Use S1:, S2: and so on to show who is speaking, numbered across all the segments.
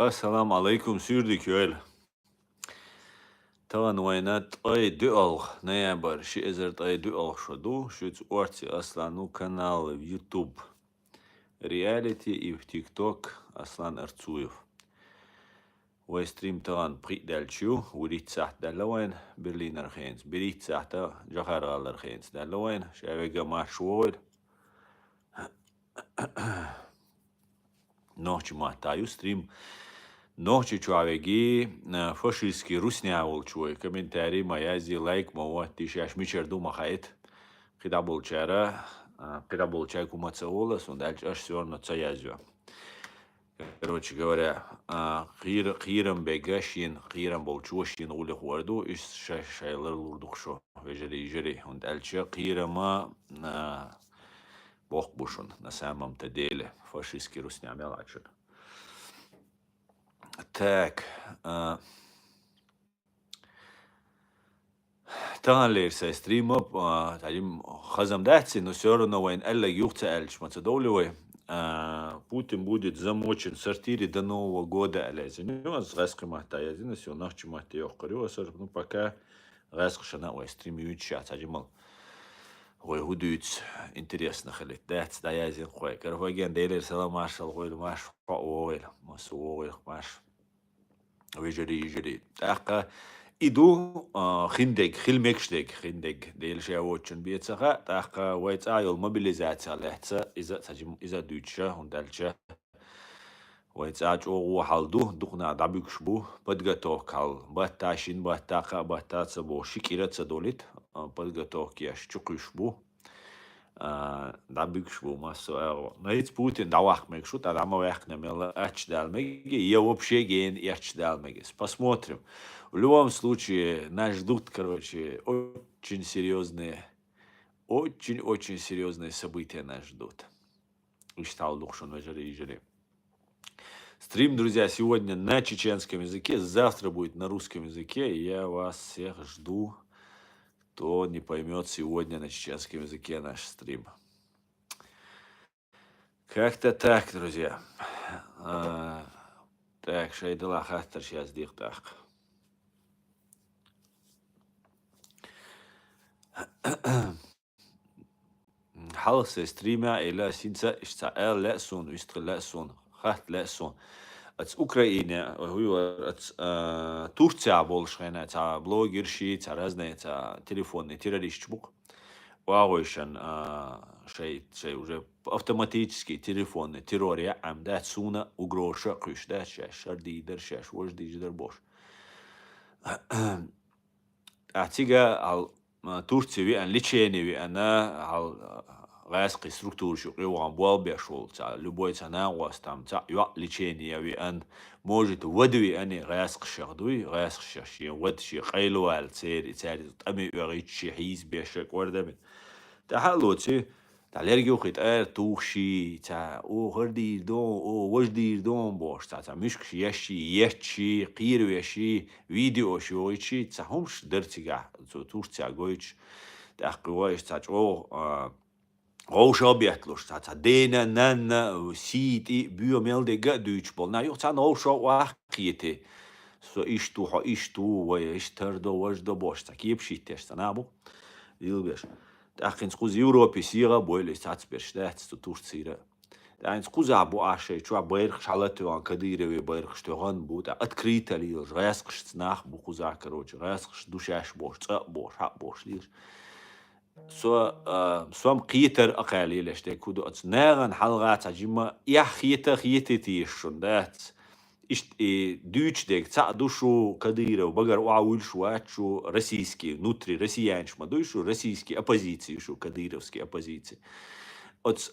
S1: Assalamu alaikum sürdük öyle. طبعا وينات اي دول نيابر شي ازرت اي دول شدو شوت اورتي اصلا نو канал в يوتيوب رياليتي и в تيك توك اصلا ارتسويف وستريم طبعا بريد دالشو وريت ساعت دالوين برلينر خينز بريت ساعت جخار غالر خينز دالوين شاويقا مارشوول نوچ ما تايو ستريم نوچ چوavegi фашистский руснявол чуй комментарий маязи лайк мова тишаш мичерду махает қидабол чара қидабол чай кумацаола сондальч аж все равно цаязю. Короче говоря, қирам бегашин қирам бол чушин улы хуарду иш шайлар лурдухшо вежери жери und альча қирама бог бушун на самом-то деле фашистский руснявел ачет. Так, تعال ستريم اب تعليم خزم داتسي но все равно وين قال لك يوختالش ما تدولي Путин будет замочен в сортире до Нового года, алязин. Ну, с газкой махтаязин, все, нахчи махтаёх корёсар, ну, пока газкошана, ой, стримиют чат, аджимал. Ой, гудуются, интересно, халит, дать, даязин, ой, карфаген, дейлер, салам, машал, ой, маш, ой, масу, ой, маш. ويجري تاقا إدو خندق خلمكشدق خندق ديل شاوتشن بيتسخا تاقا ويتايل موبيليزاتيا لحتسا إذا دوتشا هندالشا ويتاج أو حالدو دقنا دابيكشبو بدغتوكال باتاشين باتاقا باتاتسبو شكيرتسا دولت بدغتوكياش تشقشبو دابيكشبو масо наиц Путин давах мекшу тогда мы вахнем ач далмеги я вообще ген яч далмеги посмотрим. В любом случае нас ждут, короче, очень серьезные события нас ждут. Стрим, друзья, сегодня на чеченском языке, завтра будет на русском языке, и я вас всех жду. Кто не поймет сегодня на чеченском языке наш стрим. Как-то так, друзья. Так, шайдала хастер сейчас диктах. حلقة ستريمة إلى سينسا إشتعال لأسون ويستغل لأسون خات لأسون أتس أوكرانيا وهو أتس تورتيا болшхена تا блогер شي تا разные تا телефонные террорист чбук واغوشن شيء уже автоматически телефонный террор я ам да суна угроша кыш да шар дидер шаш вож дидер бош атига ал Турции ви ан лечение ви она ал غاسقي структуру شو قوام بوالبيا شو تا любой цена was там та лечение ви ан может ودوي أني غاسق شغدوي غاسق شي ود شي قيلو على تسير تامي يغيت شي حيز بيشك ورده من تحلوتي تالرجيو خيت توخشي تا او غردي دون او وجدي دون بوش تا مشك يشي قيرو يشي فيديو شو يشي تا همش درتيغا توشتي غويش تاقوايش تا او Roosje bietlust, dat dena nanna siiti byomelde gadutjbol. Nou, je zijn roosje wachtje. Zo is toe, waar je is terdo was de bos. Dat je hebt test, nabo. Heel best. Dat geen schoes Europa sira, boel is dat bestet te toesturen. Dat een schoes abo asje, twa berg schalatu aan kadire we berg storan boet. Het kritel is reisgest nach boekuzaker roodje. Reisgest douche bos, bos, ha bos lier. سوام قيتر أقالي ليش تكودو أتصنعن حلقات عجيمة يا خيتة تيشون دات إيش دوتش ديك تعدو شو كديرة وبقر وعول شوات شو روسيسكي نوتري روسيانش ما دوشو روسيسكي أبوزيتي شو كديروسكي أبوزيتي أتس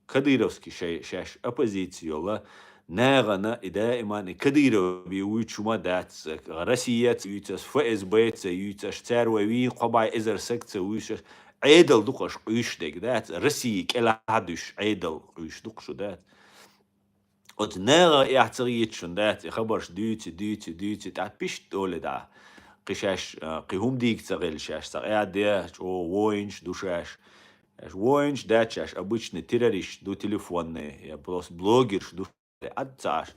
S1: كديروسكي شاش أبوزيتي والله ناغنا دائما كديرو بيوتشو ما دات غرسيات يوتس فاز بيت يوتس تاروي قباي ازر سكت ويش عيدل دقش قيش ديك دات رسيك الى عدش عيدل قيش دقشو دات ات ناغا يحتريتشن دات خبرش ديوتي تاعت بيش تولي دا قشاش قيهم ديك تغيل شاش تغياد ديش او وينش دوشاش وينش داتشاش обычный террорист до телефонный я просто блогер до отцаш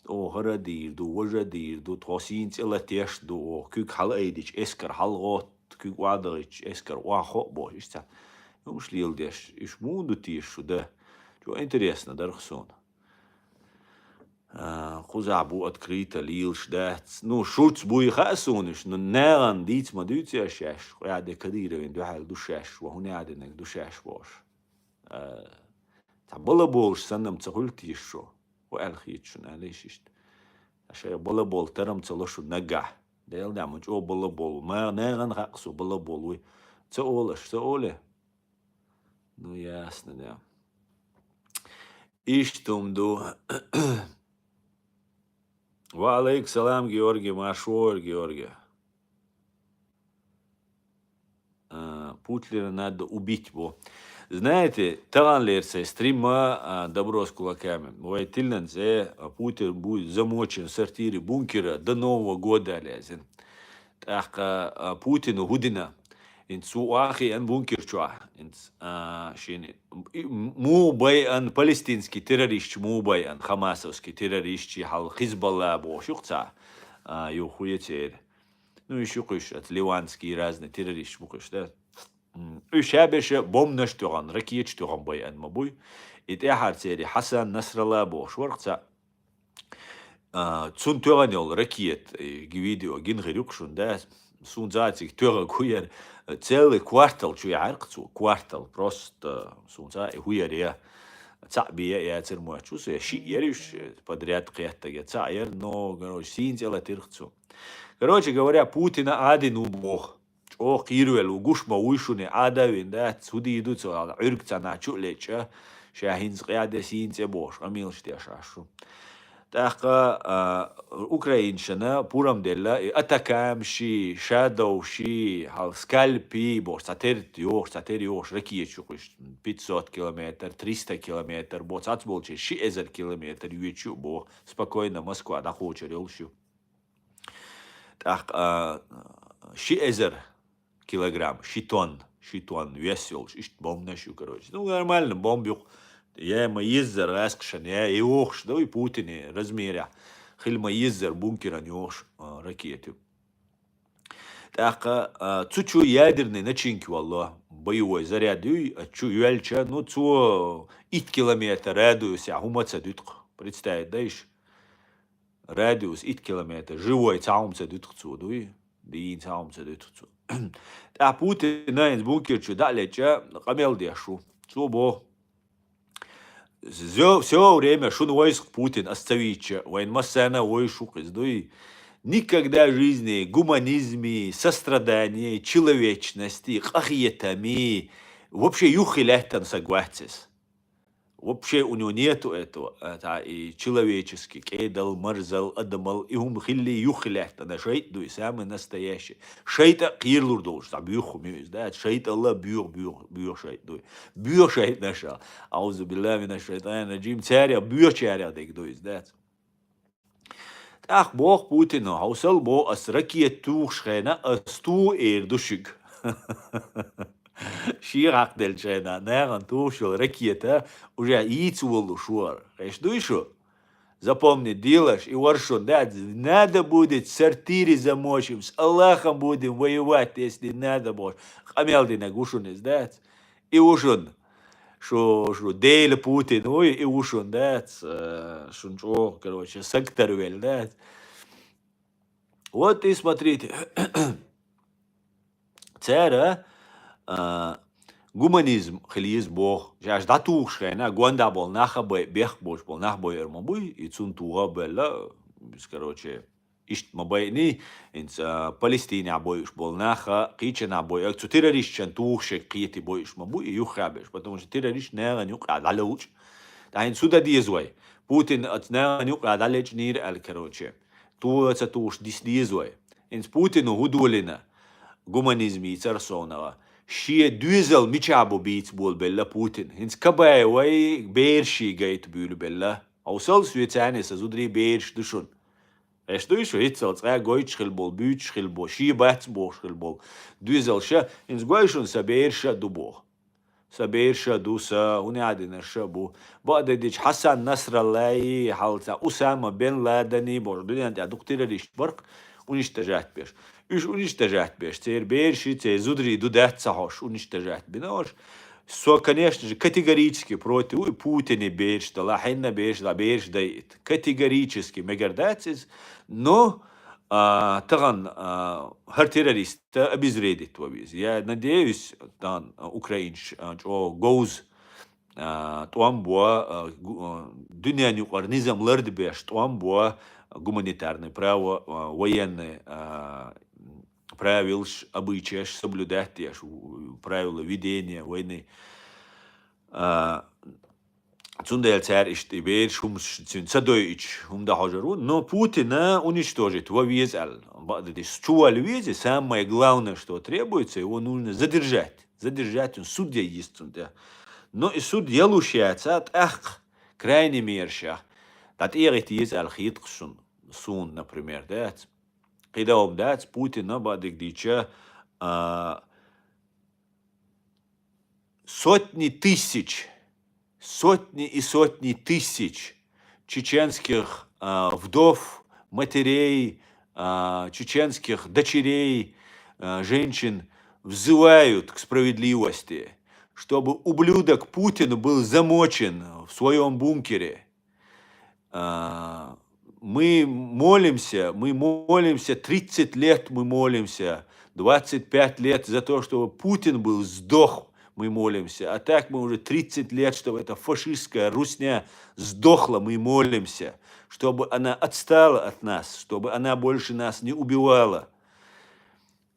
S1: او هردير دو وجدير دو توسين إلا تيش دو كيك حل ايديش اسكر حلغوت كيك وادريش اسكر واخو بوش اشتا يومش ليل ديش ايش موندو تيش شو ده جو انتريسنا درخسون خزع بو открыто лилш дать. Ну, шуц буй хасуниш, но неран дить ма дюця шеш. Я де кадировин духал душеш, ва хунядинек душеш бош. Та балаболш санам цахультиш шо. Ва алхит шун алишишт. Аша балабол тарам цалошу нага. Дел дамыч о балабол. Ма неран хаксу балабол. Уй цаолаш, цаоле. Ну, ясно, да. Иштум ду. Валейк салам, Георгий, Машор, Георгий. Путлера надо убить, бо. Знаете, таланлерцы стрима добро с кулаками. Войтильнанзе Путин будет замочен в сортире бункера до Нового года лезен. Так Путину Гудина. إن سو أخي أن بونكر شو إن شين مو باي أن فلسطينسكي تيروريست مو باي أن حماسوسكي تيروريست حال حزب الله بو شوكتا يو خويتير ну еще кыш от ливанский разные террорист букыш да шабеш бом наштоган ракет штоган бай ан мабуй ит ахартери Хасан Насралла бо шворца цун төган yol ракет видео гин гырюкшун да сун затик төга куер целый квартал чу яркцу квартал просто сунца хуярия цабия я цермо чусе ши яриш подряд қияттага цаер но короче синтела тирхцу. Короче говоря, Путина адину бог. О кирвел угушма уйшуне адавин да суди идут со уркца на чулеча шахинс қияде синце бош амил штяшашу. Так Украинщина пурам дела атакам ши шадоу ши хал скальпи бош сатер ёж ракиечу 500 километр 300 километр бо цацболче ши 1000 километр юечу бо спокойно Москва да хоче релшу. Так ши 1000 килограмм шитон весел ишт бомнашу короче. Ну нормально бомбюк. Я маизер раскшан, я иохш, да и Путине размеря. Хиль маизер бункера неохш ракеты. Так, цучу ядерный начинки, валла, боевой заряд, чу юэльча, ну цу километр радиус, а хумаца дютк. Представить, да иш? Радиус километр, живой цаумца дютк цу, дуй, дин цаумца дютк цу. Так, Путин наинс бункерчу далеча, камел дешу, цу бо. Все время шун войск Путин оставича, военмассана войшук издуй. Никогда в жизни гуманизме, сострадании, человечности, ахиетами, вообще юхилехтан согласен. Вообще у него нету этого, это и человеческий, кейдал, марзал, адамал, и ум хилли юхилехтан, шейт дуй, самый настоящий. Шейта кирлур долж, там бюху мюз, да, шейт Аллах бюр шейт дуй. Бюр шейт нашал, аузу билlah мина шейтан раджим, царя, бюр чаря дек дуй, да. Так, Бог Путину, хаусал бо ас ракет тухшхена, ас ту душик. Ширак дельчена, неран тушил ракета, уже яйцу шуар. Что еще? Запомни, делаешь и воршон, да, надо будет сортире замочим, с Аллахом будем воевать, если надо будет. Хамелди на гушунес, да, и ушон. Шо Дейл Путин, ой, и ушон, да, шунчо, короче, секторвель, да. Вот и смотрите, царь, гуманизм, хилиз бог, жаж да тухшена, гонда бол нахабой, бех бош бол нахбой эрмабуй, и цун туга белла, короче, ишт мабайни, инц Палестине абоиш бол наха, кичен абой, цу террористчен тухше киети боиш мабуй, и юхабеш, потому что террорист неран юкад алауч, да ин суда диезвай, Путин от неран юкад алеч нир ал, короче, ту ца туш диезвай, инц Путину гудулина, гуманизми царсонова, شيء دوزل ميشابو بيت بول بلا بوتين هنس كباي واي بيرشي جايت بيقولوا بلا اوصل سويتاني سازودري بيرش دشون ايش دويش هيتسل صغا جويتش خل بول بيتش خل بو شي بات بو خل بول دوزل شا هنس جويشون سبيرشا دوبو سبيرشا دوسا ونعدنا الشابو بعد ديش حسن نصر الله حالتا أسامة بن لادني بردوني عند دكتور ريش برق ونشتجعت بيش إيش ونشتجعت بيش تير بيرشي تي زودري دودات صحوش ونشتجعت بناش سو конечно же категорически против и Путина бейш да лахинна бейш дает категорически мегардацис но طبعا هر террорист обезвредит вовез. Я надеюсь, там украинш, о гоуз, там буа дуня не низам лардбеш, там буа гуманитарное право, военное правил обычаи соблюдать, правила ведения войны. Цундел царь иштибер шум цадоич да хажарун, но Путина уничтожить вовез ал. Чувал везе, самое главное, что требуется, его нужно задержать, он судья есть. Но и суд ялушается от крайне мерща. Dat eerit is al хитршун, сун, например, да. Когда обдать Путина, бадик дича, сотни и сотни тысяч чеченских вдов, матерей, чеченских дочерей, женщин взывают к справедливости, чтобы ублюдок Путин был замочен в своем бункере. Мы молимся, 30 лет мы молимся, 25 лет за то, чтобы Путин был сдох. Мы молимся. А так мы уже 30 лет, чтобы эта фашистская русня сдохла, мы молимся. Чтобы она отстала от нас, чтобы она больше нас не убивала.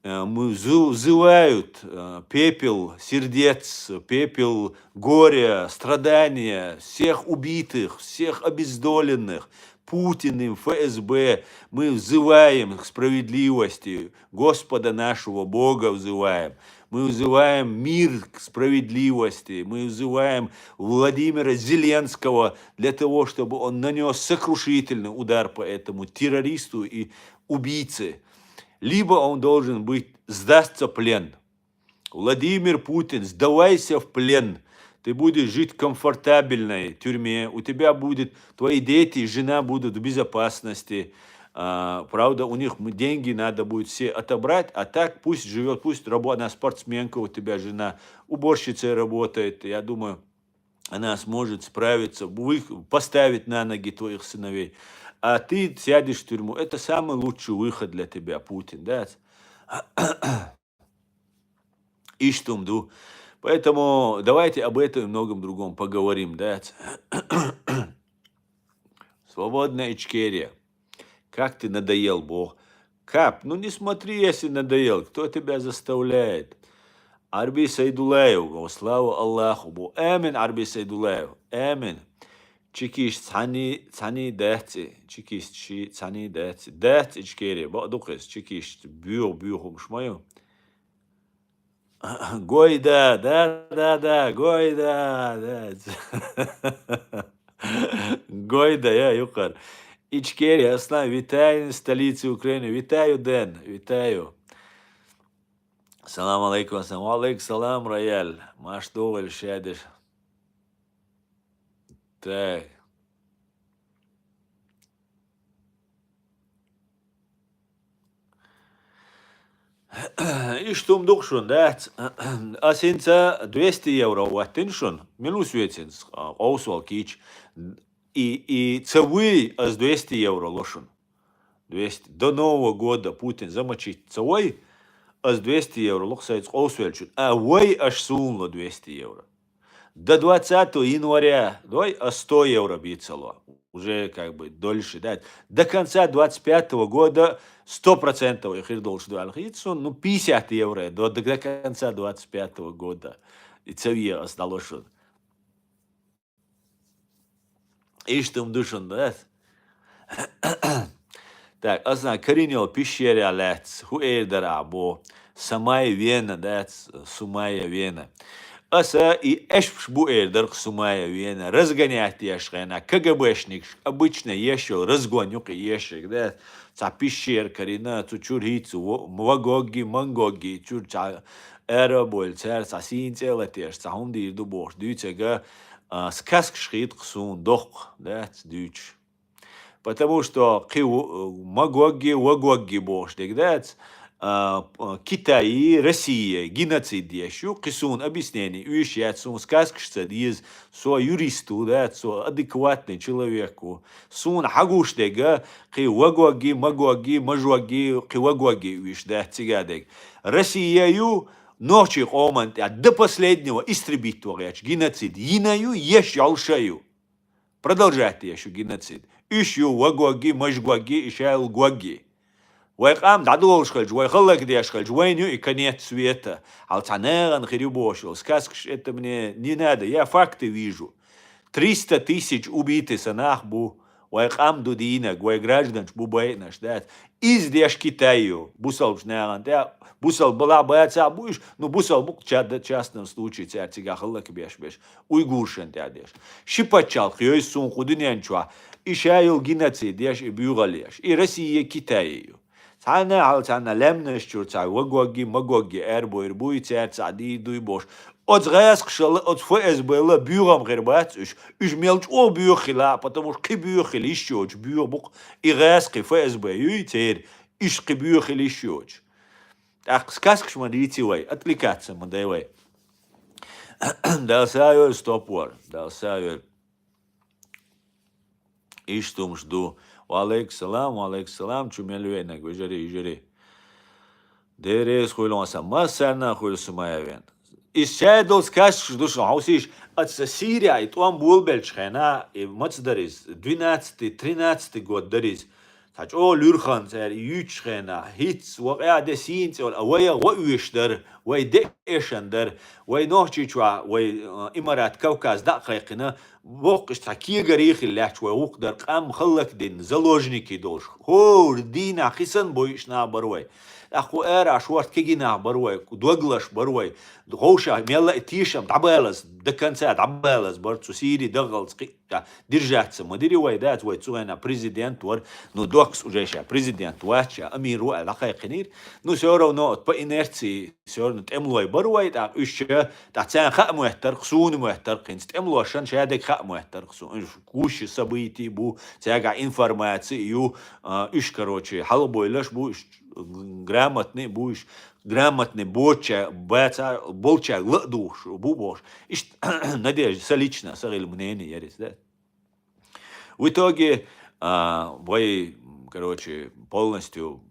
S1: Мы взывают пепел сердец, пепел горя, страдания, всех убитых, всех обездоленных, Путиным, ФСБ. Мы взываем к справедливости, Господа нашего Бога взываем. Мы взываем мир к справедливости. Мы взываем Владимира Зеленского для того, чтобы он нанес сокрушительный удар по этому террористу и убийце. Либо он должен сдастся в плен. Владимир Путин, сдавайся в плен. Ты будешь жить в комфортабельной тюрьме. У тебя будут твои дети, жена будут в безопасности. Правда, у них деньги надо будет все отобрать, а так пусть живет, пусть она спортсменка, у тебя жена уборщицей работает. Я думаю, она сможет справиться, поставить на ноги твоих сыновей. А ты сядешь в тюрьму. Это самый лучший выход для тебя, Путин, да? Иштумду. Поэтому давайте об этом и многом другом поговорим, да? Свободная Ичкерия. Как ты надоел, Бог. Кап, ну не смотри, если надоел. Кто тебя заставляет? Арби Сайдулаев, слава Аллаху, Бог. Амин, Арби Сайдулаев. Амин. Чикиш цани дати. Чикиш цани дати. Дати Ичкерия. Бадукес, чикиш. Бюхум шмаю. Гойда, да, Гойда, да. Гойда, я юкар. Ичкерия, Аслан, вітаю столиці України. Вітаю, Ден, вітаю. Салам алейкум, алейкум салам, Рояль. Маш доволь сядеш. Так. И что мдукшун, да? А сенца 200 евро ваттиншун, минус ветинс, оусвал кич. И цевый с 200 евро лошун. 200. До Нового года Путин замочить цевой с 200 евро лохсайц оусвельчун. А вой аж сунло 200 евро. До 20 января давай 100 евро бицало. Уже как бы дольше, да. До конца 25 года 100% их должен алхицу, ну 50 евро до конца 25 года. И цевье осталось. И что мдушун, да? Так, азна коренел пещере алец, хуэйдер або, самая вена, да, сумая вена. Аса и эшпш буэрдер ксумая вена, разгонять ешхена, КГБшник, обычно ешел, разгонюк и ешек, да, ца пещер карина, цу чурхицу, мвагоги, мангоги, чур ца эроболь, цер, ца синцелетеш, ца хунди дубош, дюцега, сказк шхит ксун, дох, да, дюч. Потому что магоги, вагоги бош, да, Китай, Россия, геноцид еще, кисун объяснение, уезжает, сун сказкшься, из со юристу, да, со адекватный человеку, сун хагуштега, ки вагоги, магоги, мажоги, ки вагоги, уж, да, цигадег. Россия, ночи оман, до последнего истребить твореч, геноцид, инаю, еще алшаю. Продолжайте еще геноцид. Еще вагоги, мажгоги, еще алгоги. ويقام دعدو شخلج ويخلك دي شخلج وينو إكانيت سويتا على تعناغن خريبوشو سكاسكش это мне не надо, я факты вижу. 300 тысяч убиты санах бу, ويقام дудинак, ويгражданш бу байтнаш, да. Издеш Китаю, бусал жнаган, да, бусал была бояца буш, ну бусал бук частном случае церцига хыллак беш, уйгуршен дядеш. Шипачал, хьёй сун худинянчуа, и шайл геноцид, деш и бюгалеш, и Россия Китаю. Тана ал тана лемнеш чурца вагоги магоги эрбо эрбуй церца ди дуй бош. От гайс кшал от ФСБ бюром гербац уж мелч о бюхила, потому что бюхил еще бюрбук и гайс ФСБ юйтер иш бюхил еще. Так сказкш мадитивай, отвлекаться мадайвай. Дал саю стопор, дал саю. Иштум жду. Алейк салам, чумелюенек, вежери. Дерес хуйлонса, масарна хуйлсумаевен. Исчадл скаш душу хаусиш, от Сирия, и туам булбельчхена, и мацдарис, 12-13 год дарис. Тач о люрхан цер ючхена, хитс, вая десинц, вая ваюшдер, вай дешендер, вай нохчичва, вай имарат Кавказ дақайқина, وقش تحكي جريخ اللي حشوي وقدر قام خلك دين زلوجنيكي دوش هو دينا خسن بويشنا بروي اخو ارا شوارت كيجينا بروي دوغلش بروي غوشا ميلا تيشم تعبالس دكنسات عبالس برتو سيري دغلس ديرجاتس مديري ويدات ويتسوينا بريزيدنت ور نو دوكس وجيشا بريزيدنت واتشا امير وقع دقيقنير نو سورو نوت بإنرتي سورو نتعملوي بروي تا اشا تاعتان خا محتر خسون محتر قنس تعملو عشان شهادك خا محتر خسون كوش событий бу тяга информации ю иш короче халбойлаш бу грамотный будешь грамотный боча баца болча ладуш бубош иш надежда солично сарил мнение ярис да. В итоге бой короче полностью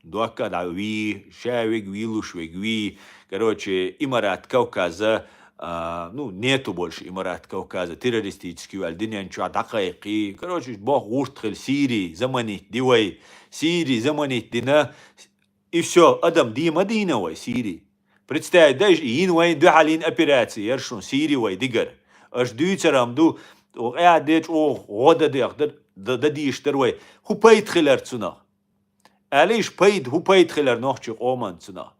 S1: дуака дави шавик вилушвик ви короче имарат Кавказа. Ну, нету больше имарат Кавказа, террористический, альдинянчу, дакайки. Короче, бог устхил Сирии, заманить, дивай, Сирии, заманить, дина. И все, адам дима диновой Сирии. Представь, даже инвайн духалин операции, ершун Сирии вай дигар. Аж дюйцерам ду, дечь, года дех, да диш тервай. Хупайт хилер цуна. Алиш пайт, хупайт хилер нохчик оман цуна.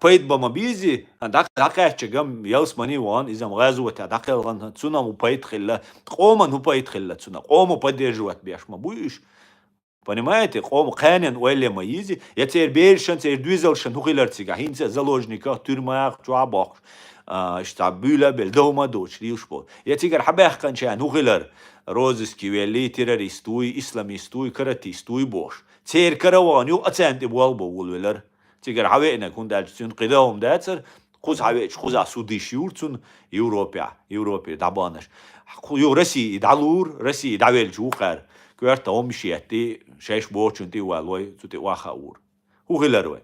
S1: Пейт бамабизи, дакача гам ялсмани ван, изам газуата дакалган цуна му пейт хилла, қоман му пейт хилла цуна, қому поддерживать беш мабуиш. Понимаете, қому қанен уэлле маизи, я теперь бельшан, теперь двизалшан, хухиларцига, хинца заложника, тюрьмах, чуабах, штабюля, бельдома, дочь, лишпо. Я теперь хабах канчан, хухилар, розыски, вели, террористуй, исламистуй, каратистуй, бош. Теперь караваню, аценти буалбо, вулвелар. تيجر حوينا كون دالتون قدام داتر خوز حويش خوز عسودي شيورتون يوروبيا دعبانش يو رسي دعلور رسي دعويل جوخر كوارتا ومشيتي شايش بوچون تي والوي توتي واخاور هو غلروي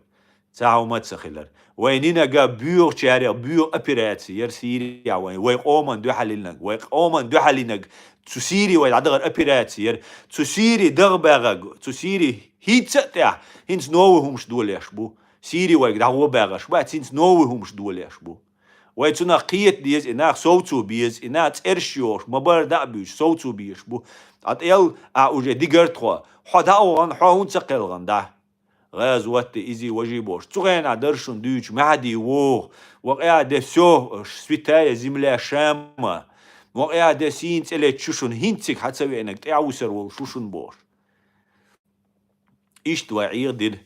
S1: تاعو ما تسخلر وينينا جا بيور شارع بيور ابيراتي ير سيريا وي قومن دو حلينك وي قومن دو حلينك تسيري وي عدغر ابيراتي ير تسيري دغباغ تسيري هيتستا هينس نوهمش دوليش بو سيري ويك دعوة باغش بات سينس نوهمش دوليش بو ويتونا قيت ديز إناك صوتو بيز إناك إرشيوش مبار دعبيش صوتو بيش بو أتيل أوجه ديگر تخوا حدا أوغان حاون تقلغان ده غاز واتي إزي وجيبوش تغينا درشون دوش معدي وقاعدة سو سويتايا زملاء شامة وقاعدة سينت إلي تشوشون هنتك حتسوي إنك تعوسر وشوشون بوش إيش وعير دل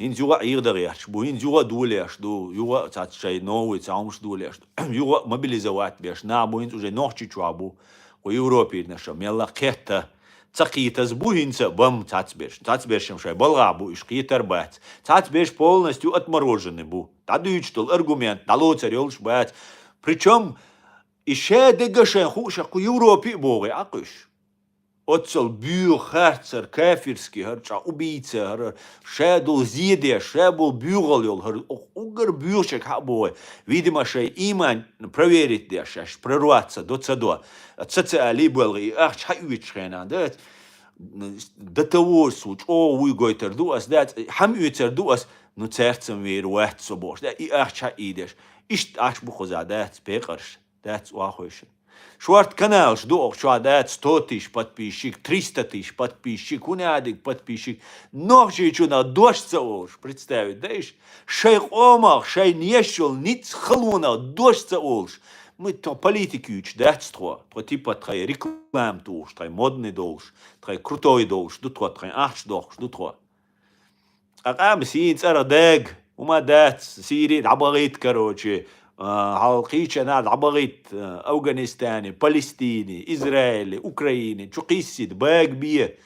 S1: هنزوغا عير دغياش بو هنزوغا دولياش دو يوغا تات شاي نووي تعمش دولياش يوغا مبيليزوات بيش نابو هنزو جاي نوحشي تشوابو ويوروبي نشم يلا قيتا تقيتز بو هنسا بام تاتبيش شاي بلغابو إش قيتر بات تاتبيش полностью отмороженный бу тадуичтол аргумент далоцер ёлш бат причем ише дегашен хуша ку Европе боги акыш отцел бюр херцер кефирский херча убийца хер шедул зиде шебул бюрал ёл хер угар бюрчек хабой видимо шей иман проверить дешаш прорваться до цадо социали белги ах чаюич хена дет до того суч о уй гойтер дуас дет хам ютер дуас ну церцем вир вет собош да и ах ча идеш ишт аш бухозадет пекарш дет уахош Шварт канал жду, что дает 100 тысяч подписчик, 300 тысяч подписчик, унядик подписчик. Ночью что на дождь заолш, представить, да иш? Шейх омах, шей нещел, ниц халуна, дождь заолш. Мы то политики уч, датство, то типа трай реклам туш, трай модный долш, трай крутой долш, ду тро, трай ахш долш, ду тро. Ам син цара дэг, ума дат, сири, дабарит, короче. حلقيش أنا عبغيت أفغانستاني فلسطيني إسرائيلي أوكرايني شو قيسيد باق بيه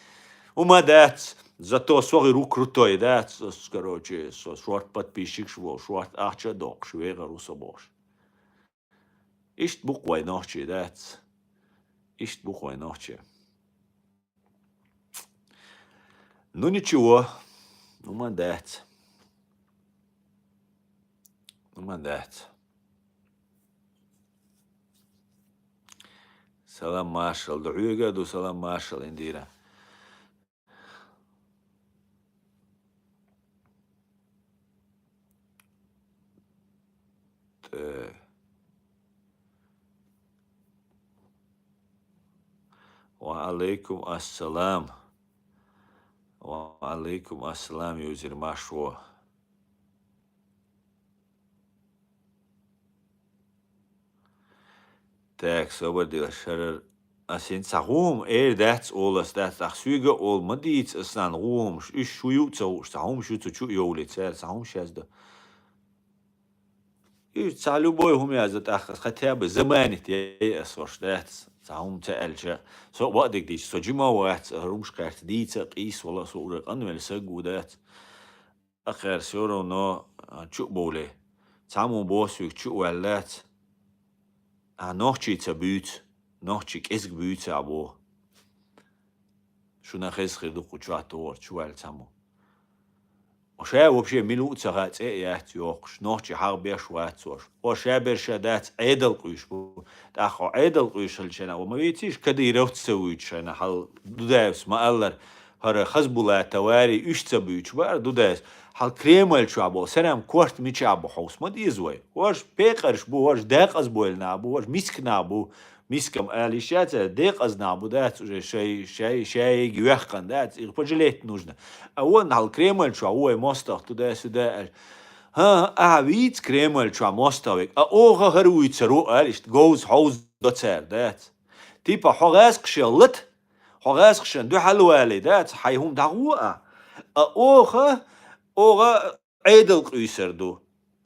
S1: وما دات зато صغير крутой дат короче шорт подписчик шорт ахча док швега русобош ишт буквой ночи дат ишт буквой ночи ну ничего ума дат سلام مارشال دعوة قادو سلام مارشال انديرا وعليكم السلام وعليكم السلام يوزر ماشوا Так, сободил шарер. Асин сахум that's all as that ахсуга all мадиц асан рум иш шую цау сахум шу цу ёули цер сахум шазда. И ца любой хумязат ах хотя бы заманит я сош that сахум цэлча. So what dig dis so jima wat румшкарт дица qis wala сура анвел сагу that. Ахер сёро но чу боле. Цаму босук чу валлат. Ночи цабют, ночи кесгбют або. Шуна хесхиду кучатор, чуал цаму. Оше вообще минут сагат яхт ёхш, ночи харбер шватсош. Оше бершадат эдел куйшбу. Дахо эдел куйшалчана. وما витиш кади рёццевуйчана хал дудайс мааллар هر خزبولا تواري اشتبيش بار دوداس حال كريمال شعبو سلام كورت ميشعبو حوس ما ديزوي واش بيقرش بو واش داق ازبويل نابو واش مسك نابو مسكم اليشات داق از نابو دات شي جوخن دات يربجليت نوجنا اول حال كريمال شعبو مستخ دوداس دا ها ويت كريمال شعب مستويك اوغا هرويت سرو اليشت جوز حوز دوتسر دات تيبا حغاس قشلت حغاسخشن دو حلوالدات حيهم دعوة اوغا عيدل قيسردو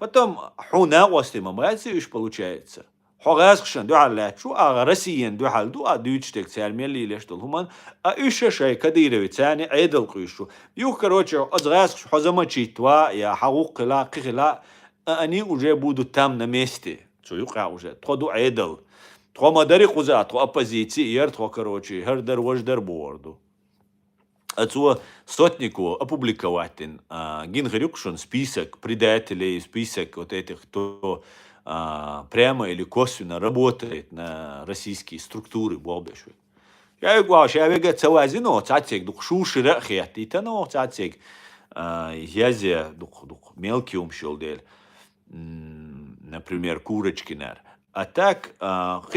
S1: потом حونا وستما مغازي ايش получается حغاسخشن دو حلات شو اغرسيين دو حل دو ادويتشتك سالمين اللي ليش دول همان ايش شي كديري تاني عيدل قيشو يو كروتشو ازغاسخش حزما تشيتوا يا حقوق لا قخلا اني وجابودو تام نمستي شو يقع وجا تخدو عيدل تخو مداري قزات تخو оппозиции تخو короче هردر وجدر بوردو отцу Сотнику опубликовать Гингрюкшин список предателей, список вот этих, кто прямо или косвенно работает на российские структуры болбешвы. Я говорю, что я вега целазино, цатик дух шуши рахет, и тано цатик язе дух мелкий умшелдель, например, Курочкинер. А так,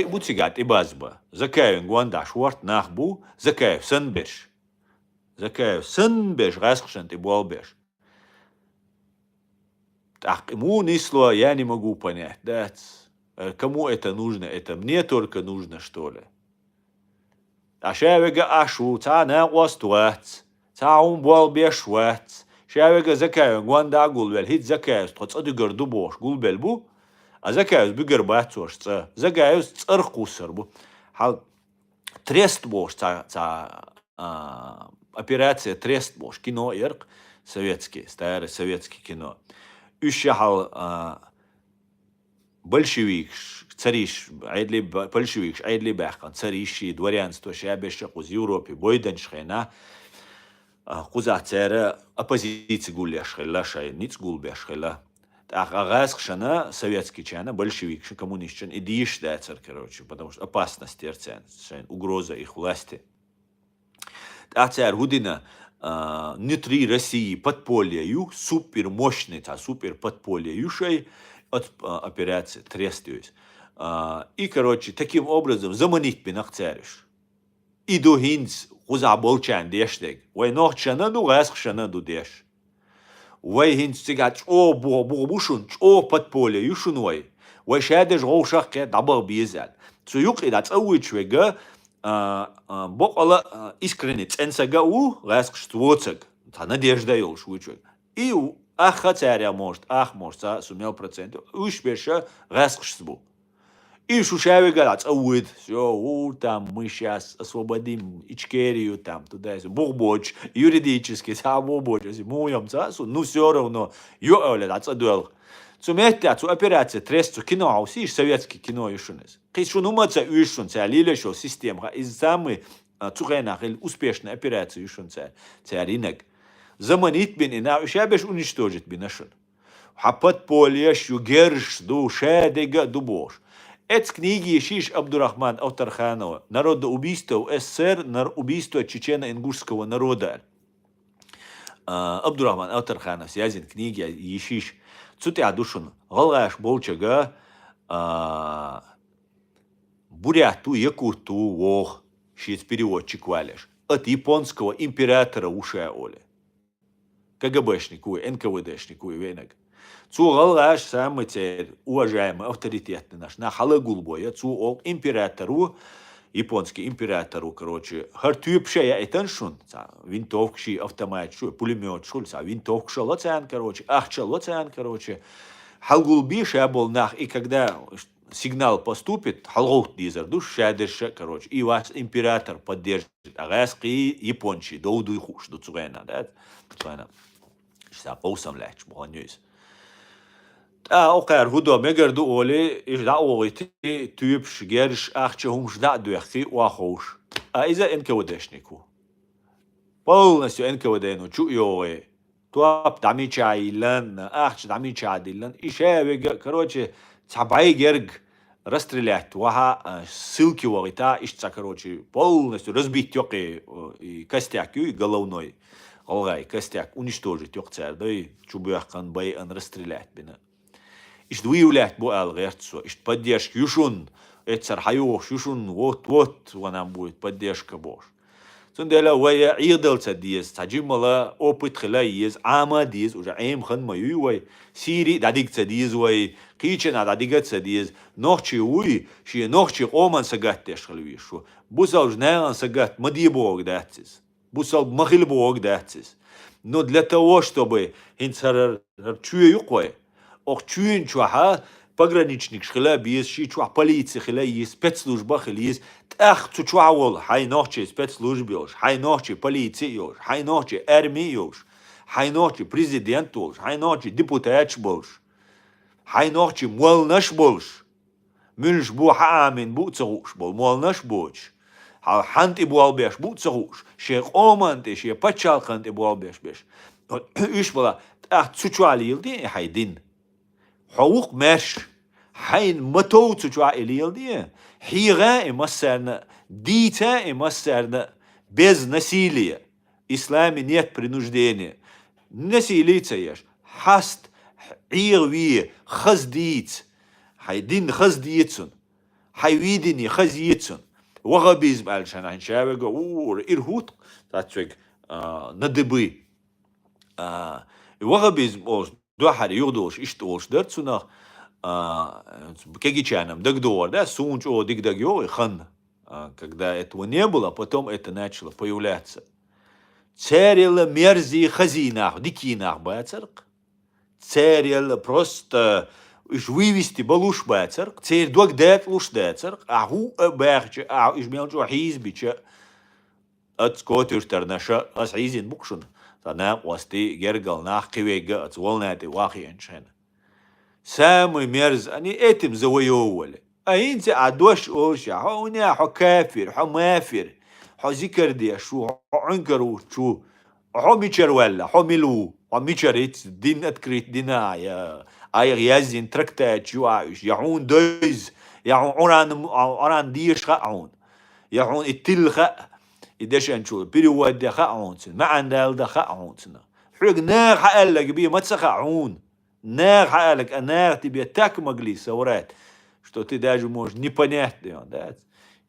S1: буцигат и базба. Закаев гуанда шварт нахбу, закаев сенбеш. Закаев сенбеш расхшент и болбеш. Так, ему несло, я не могу понять, да, кому это нужно, это мне только нужно, что ли? А шевега ашу, та не остуат, та бол бешват, шевега закаю, гванда гулбел, хит закаю, тот адыгар дубош, гулбел бу, а закаю бигер батош, закаю царкусар бу. Хал трест бош, операция трест бош, кино ирк, советский, старый советский кино. Ущахал большевик, цариш, айдли большевик, айдли бахкан, цариши, дворянство, шабеша, куз Европе, бойданшхена, куза цара оппозиции гуляшхела, шай, ниц гулбяшхела. Так, агасхшана, советский чана, большевик, коммунистчан, и диш дайцер, короче, потому что опасность терцен, угроза их власти. Так, царь Гудина, внутри России подполье, супер мощный, супер подполье, юшей, от операции трестуюсь. И, короче, таким образом заманить бинах цариш. И до хинц хуза болчан дештег. Вай нохчана ду гасхшана ду деш. Вай хинц цигат о бушун, о подполье, юшун вай. Вай шадеш гоушах ке дабал бизал. Цуюк и дац ауичвега бокала искренне ценсага у гасхштвоцег. Та надежда ёлш уичвег. И аха царя может, сумел процентов, уж беша гасхштву. И шушавига ацауит, все, там мы сейчас освободим Ичкерию, там, туда, бухбоч, юридически, бухбоч, муем, ну все равно, юэля, ацадуэл. Цумете, операция, тресту, кино, аусиш, советский кино, ишунес. Кишун умаца, ишун, лиля, шо, система, из самой цухенах, успешной операции, ишун, рынок. Заманить бин, и на шабеш уничтожить бинашун. Хапат полеш, югерш, ду, шедега, дубош. Это книги Шиш Абдурахман Автарханова «Народоубийство СССР, убийство чечено-ингушского народа». Абдурахман Автарханов связан книги Ешиш. Цуте адушун галгаш болчага буряту, якуту, вох, шиц переводчик валеш. От японского императора уша оле. КГБшнику, НКВДшнику и венег. Галгаш самый теперь уважаемый, авторитетный наш, на халагулбоя, ол императору, японский императору, короче, хартюпшая этаншун, винтовкши, автомат, пулемет, шульца, винтовкша лоцан, короче, ахча лоцан, короче, халгулби шабол нах, и когда сигнал поступит, халгут дизер, душ шадерша, короче, и вас император поддержит, агаски япончи, доуду и хуш, до цугена, да, цугена, что поусам лач, буханюсь. Окер худо мегер ду оли иш да оити тюбш герш ахче хумш да дуяхи уахош. А иза НКВДшнику. Полностью НКВД, чу йоэ. Туап дамичайлан, ахч дамичадилан. И шевега, короче, цабай герг расстрелять. Ваха ссылки вагита, ишца, короче, полностью разбить тёки и костяк, и головной. Олгай, костяк, уничтожить тёк царь, да и чубяхкан бай расстрелять бина. Ишт выявлять бу алгерцо, ишт поддержки, юшун, эцар хайош, юшун, вот, ванам будет поддержка бош. Сундела вая идалца диез, таджимала опыт хила ез, ама диез, уже эм хан маю вай, сири дадикца диез вай, кичена дадикца диез, нохчи уи, ши нохчи оман сагат тешхалвишу, бусал жнеан сагат мадибог датцис, бусал махилбог датцис. Но для того, чтобы инцарар чуе юквай, ох чуин чуаха пограничник шхила биес, ши чуах полиция хила есть, спецслужба хила есть, ах чуавол, хай нохчи спецслужбы ёж, хай нохчи полиция ёж, хай нохчи армия ёж, хай нохчи президент ёж, хай нохчи депутат болш, хай нохчи молнаш болш, мюнш бу хаамин бу царуш бол, молнаш боч, хант и буалбеш бу царуш, шех оманте, шех пачалхант и буалбеш беш. Иш была, ах цучуали йылди, хай дин. حقوق مش حين متو تجوا إليل دي حيغا إمسرنا ديتا إمسرنا без насилия إسلامي нет принуждения насилие يش حست عيروي خزديت حيدين خزديتسون حيويديني خزيتسون وغبيز علشان عن شابك إرهوت تاتشك ندبي وغبيز دوحر يغدوش اشتولش درتسونا кегичаном дагдор, да, сунч о дигдагё и хан. Когда этого не было, потом это начало появляться. Церила мерзи хазинах, дикинах бацарк. Церила просто иш вывести балуш бацарк. Цер догдет луш дацарк. Аху бахча, иш мелчо хизбича. От скотюш тернаша ас хизин букшун. Танам васти гергал нах кивега от волнати вахиеншен. Самый мерз, они этим завоевывали. А инте адош орша, хо уня, хо кафир, хо мафир, хо зикрдия, шо عنكرو شو хо мичер валла, хо милу, хо мичерит, дин открыт дина, я غيازين трактات جواش يعون دوز يعون عران ديش خاون يعون التل خا يدش انشول بيرود ده خاون ما عندال ده خاون حق ناغ حقلك بيه ما تسخاون нах алек, а нах тебе так могли соврать, что ты даже можешь не понять, да,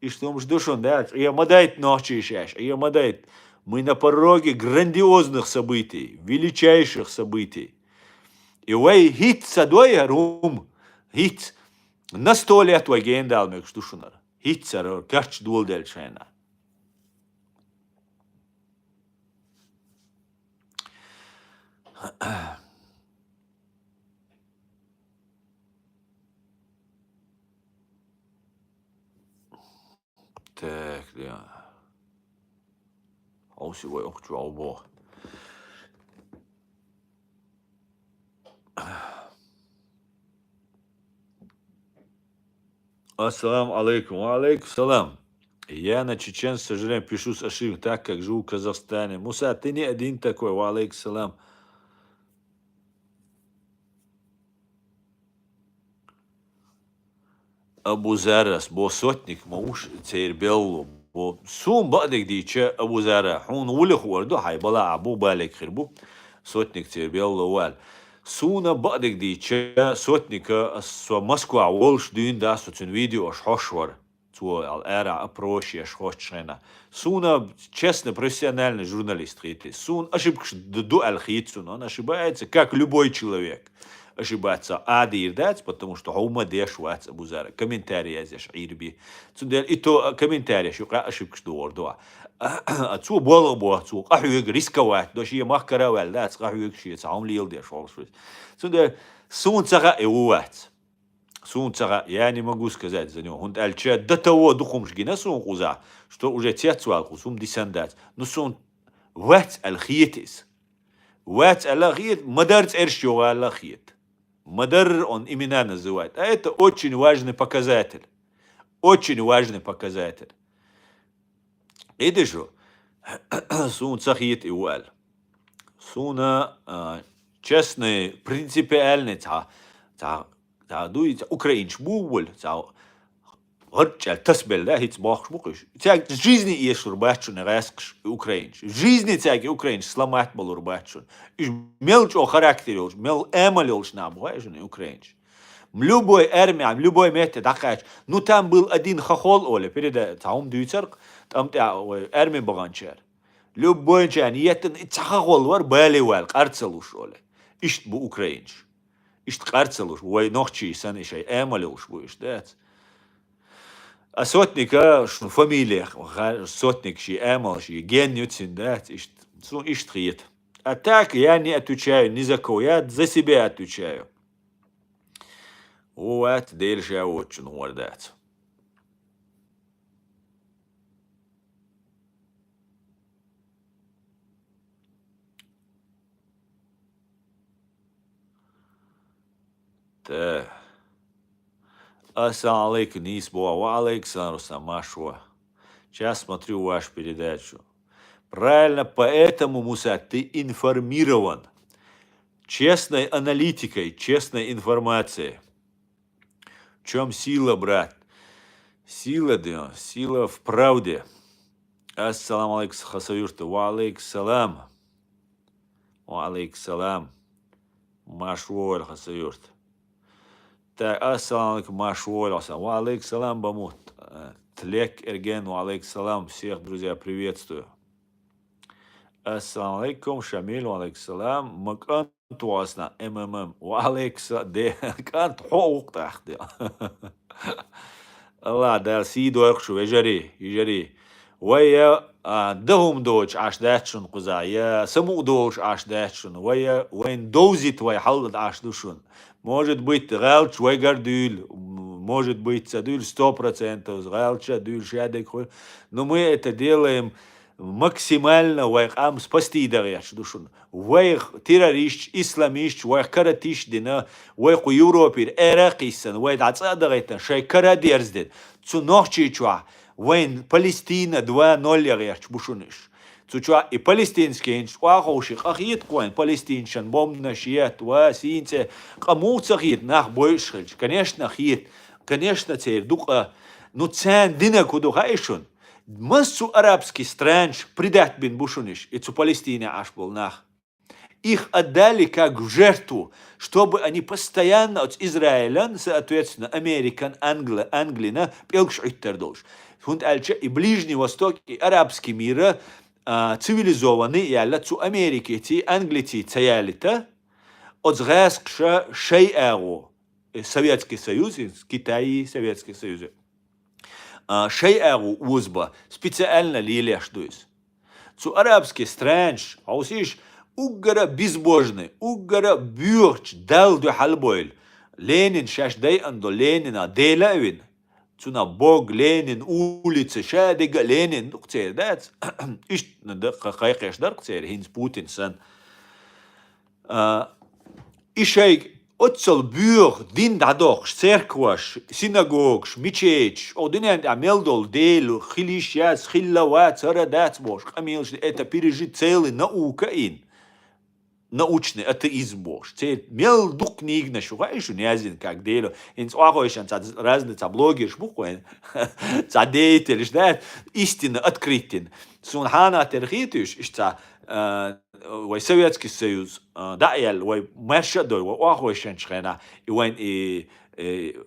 S1: и что мы ждем, да, я мадает ночи сейчас, я мадает, мы на пороге грандиозных событий, величайших событий. И вей хит садой рум, хит на 100 лет ваген дал мек штушунар, хит сарор, кач дул дел шайна. Так, да. Aussie ook wel boh. Ассаламу алейкум. Алейкум салам. Я на чечен, к сожалению, пишу с ошибкой, так как живу в Казахстане. Муса, ты не один такой. Ва алейкум салам. Абу Зарас, бо сотник, мауш, цейр беллу. بو سوم بعدك دي تشا ابو زارع حون ولخ وردو حي بلا ابو بالك خربو صوتنك تير بيلا وال سونا بعدك دي تشا صوتنك سو مسكو اولش دين دا سوتن فيديو اش حشور تو الارا ابروش اش خوشنا سونا честный профессиональный журналист хиты сун ошибка до алхитсун он ошибается как любой человек ошибаться адир дать, потому что ума дешвац Абу Зара. Комментарии здесь ирби. Цундел и то комментарии, что ошибка что ордуа. Отцу было бы отцу. Ахуег рисковать. Даже я мах каравал, да, ахуег шиет. Сам лил деш олшвиц. Цундел сун цага эуац. Сун цага, я не могу сказать за него. Он альча до того духомшги на сун куза, что уже тецуал кусум дисандать. Но сун вац алхиетис. Вац алхиет мадарц эршио алхиет. Мадар он имена называет. А это очень важный показатель. Очень важный показатель. Видишь, сун цахит и уаль. Суна честный, принципиальный, дует украинч буволь, Горчал, тасбел, да, хит бахш бухиш. Тяг жизни есть рубачун, раскш украинч. Жизни тяги украинч сломать был рубачун. И мелч о характере, мел эмалилш нам, важен украинч. Любой армия, любой метод, такая. Ну там был один хохол, Оля, перед там дюйцерк, там армия баганчер. Любой чан, ятен хохол вар баливал, карцелуш, Оля. Ишт бу украинч. Ишт карцелуш, вай ночи сан ишай эмалилш буиш, да. А сотника, что фамилия, сотник, ши эмал, ши генюцин, да, иштрит. А так я не отвечаю ни за кого, я за себя отвечаю. Вот, дальше я очень увердать. Так. Ассаламу алейкум, Нисбо, ва алейкум самашва. Сейчас смотрю вашу передачу. Правильно, поэтому, Муса, ты информирован. Честной аналитикой, честной информацией. В чем сила, брат? Сила, да, сила в правде. Ассаламу алейкум, хасаюрта, ва алейкум салам. Ва алейкум салам. Машволь, хасаюрта. Так, ассаламу алейкум, Машволь, ва алейкум салам, бамут. Тлек Эрген, ва алейкум салам. Всех, друзья, приветствую. Assalamu alaikum, Shamil, wa alaikum salam. Makan tuasna, wa alaikum de kan حقوق تحت. الله ده سيدو يخشو يجري ويا دهم دوش عاش داتشن قزايا سمو دوش عاش داتشن ويا وين دوزит ويا حلد عاش دوشن может быть галч вайгар дюль может быть садюль 100% галча дюль шадек но мы это делаем максимально вайхам спасти дарьяч душун вайх террорист исламист вайх каратиш дина вайх Европе эракисан вайх ацадагайта шайкара дерздет цу нохчичва وين فلسطين 2-0 يريش بوشونش تشوا и палестинские швахоших ахит коин палестиншан бомна шият ва синце камуца хит нах бойшич конечно хит конечно теперь дука ну цен дина куду хайшун массу арабский странж предать бин бушуниш и цу Палестине аж был нах их отдали как в жертву, чтобы они постоянно от Израиля, соответственно, Американ, Англина, пелкшуйтердолш. Фунд альча и Ближний Восток, и арабский мир цивилизованный, и аллацу Америки, ти Англии, цаялита, от згаскша шейэго, Советский Союз, Китай, Советский Союз. Шейэго узба, специально лилеш дуис. Цу арабский странж, аусиш, угара безбожный, угара бюрч, дал до халбойль. Ленин шаш дай андо Ленина делавин. Цуна Бог, Ленин, улицы, шадига, Ленин, дуктер, дать. Ишт надо хайкеш дарктер, хинс Путин сан. Ишай отцел бюр, дин дадох, церкваш, синагогш, мечеть, одинен амелдол делу, хилишяс, хиллават, царадат бош, камилш, это пережить целый наука ин. Научный атеизм бож. Це мел дух книг на шугаишу нязин как дело. Инц ахойшан разные блоги шбухуэн. Ца деятель ждает истинно открытен. Сунхана терхитуш ишца вой Советский Союз даял вой мершадой вой ахойшан шхена и вой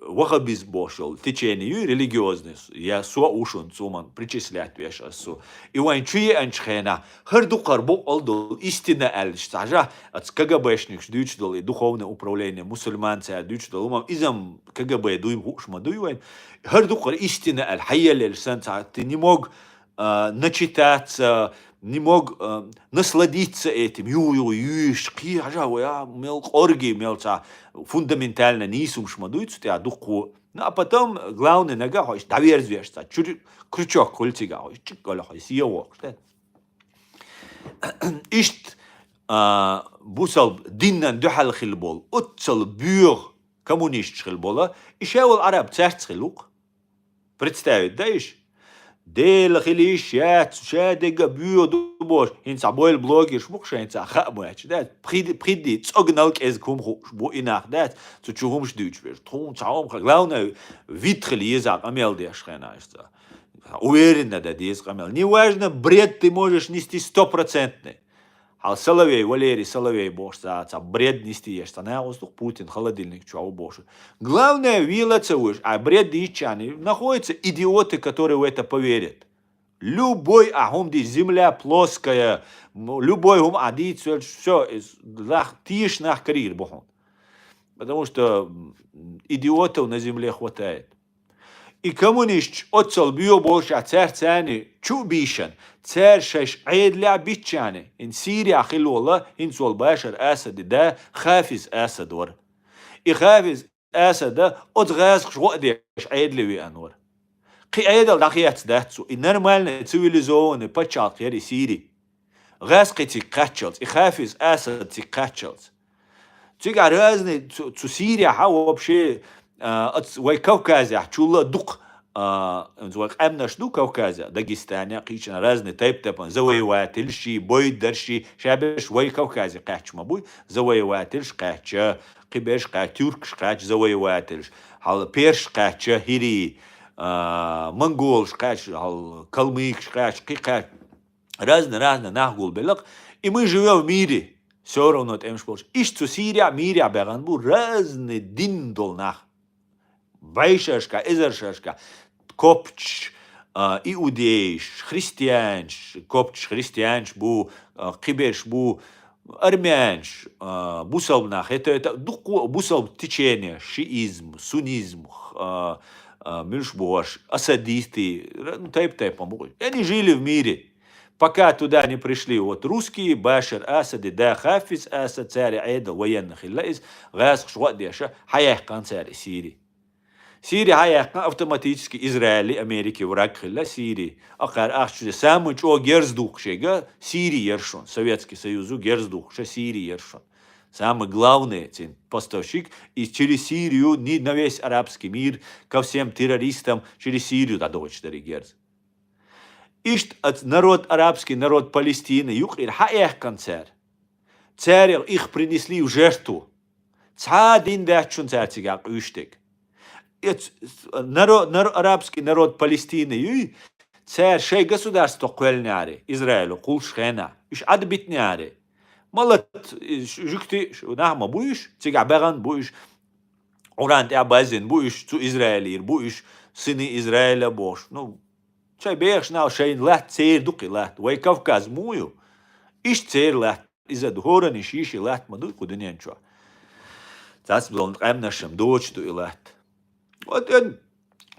S1: вахабиз бошел течение религиозное я суа ушун суман причислять вешасу и вайн чуе анчхена харду карбо алдо истина аль стажа от КГБшник дючдол и духовное управление мусульманцы дючдол умам изам КГБ дуим хушма дуивайн харду кар истина аль хайя лельсан ты не мог начитаться не мог насладиться этим. Мел орги, мел фундаментально нисум шмадуется, тебя духу. Ну, а потом, главное, нога, хочешь, доверзвешься, крючок кольцига, хочешь, хочешь, съевок. Ишт бусал диннан духал хилбол, отцал бюр коммунист хилбола, и шеул араб царц хилук. Представить, да, ишь? Дел хилишят, шадега бюр дубош, инца бойл блогер, шмукша инца хабуач, да, приди, цогналк из кумху, шбу инах, да, цу чугум ждуч, тун цаум, главное, витхли язык, амел дешхена, что уверенно, да, дес амел. Неважно, бред ты можешь нести 100%. Ал Соловей, Валерий Соловей, бош, бред нести ешь, на воздух Путин, холодильник, чау бош. Главное, вилла целуешь, а бред дичани, находятся идиоты, которые в это поверят. Любой ахумди, земля плоская, любой хум адит, все, тишь нах карир, бохун. Потому что идиотов на земле хватает. И коммунист отцел био больше, а царь цани чубишан, царь шеш عيدля бичане. In Сирия хилула, инсол Башар Асад да Хафиз Асадор. И Хафиз Асада отгаз шводеш عيدля ви анор. Қи عيدل дахият датсу. И нормальная цивилизованная пачал хери Сирии. Газ қити качалс. И Хафиз Асад ти качалс. Цига разные цу Сирия ха вообще وای Кавказе, чула дук, зуак амнаш ду Кавказе, Дагестане, قيشنا разные тайп-тапан, завоевательши, бойдарши, шабеш вай Кавказе, качма буй, завоевательш, кача, кибеш, катюркш, кач, завоевательш, хал перш, кача, хири, монголш, кач, хал калмыкш, кач, кач, разные, нахгул белак, и мы живем в мире, все равно это эмшполш. Ишцу Сирия, мирия беган бу, разные дин дол нах. Байшашка, Эзершашка, Копч, иудеиш, христианш, коптш христианш бу, кибеш бу, армянш, бусалбнах, это бусалб течение, шиизм, суннизм, мюльшбош, асадисты, ну, тайп-тайпом. Они жили в мире. Пока туда не пришли вот русские, Башар Асад и да Хафиз Асад, царь Айда, военных illais, газ швадеша, хаяхкан царь Сирии. Сирия хаяхкан автоматически Израиль, Америки, враг хилла Сирии. Акар ахчу самый о герздухшега Сирии ершон, Советский Союзу герздухша Сирии ершон. Самый главный поставщик, и через Сирию, не на весь арабский мир, ко всем террористам, через Сирию дадут 4 герз. Ишт народ арабский, народ Палестины, юхир хаях концер. Царь их принесли в жертву. Цадин дачун царь цигак уштек. Народ арабский, народ Палестины, царь шей государство куэльняри, Израилю, кулшхена. Иш адбитняри. Малат жукти, нахма буиш, цигак баган буиш. Урант абазин буиш, цу Израилир, буиш, сыны Израиля бош. Ну, شاي بيخش ناو شاي لات تير دوكي لات وي كافكاز مويو إيش تير لات إذا دهورن إيش لات ما دوكو دنيان شو تاس بلون قام نشم دوش دو لات وتن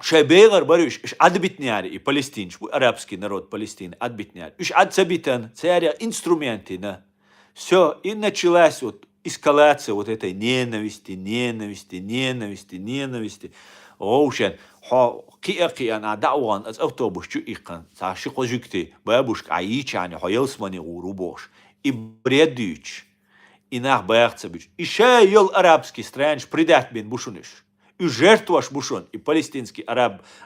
S1: شاي بيغر بريش إيش عد بتنياري إي فلسطين شو عربسكي نرود فلسطين عد بتنياري إيش عد سبيتن سياريا инструментина все и началась вот эскалация вот этой ненависти. Оушен كي أنا دعوان از أوتوبوس شو إيقان ساشي قجكتي بابوش عيش يعني حيلسمني غروبوش إبريديش إنах بايختسبيش إشايل арабский strange придать бин бушуниш и жертвуаш бушун и палестинский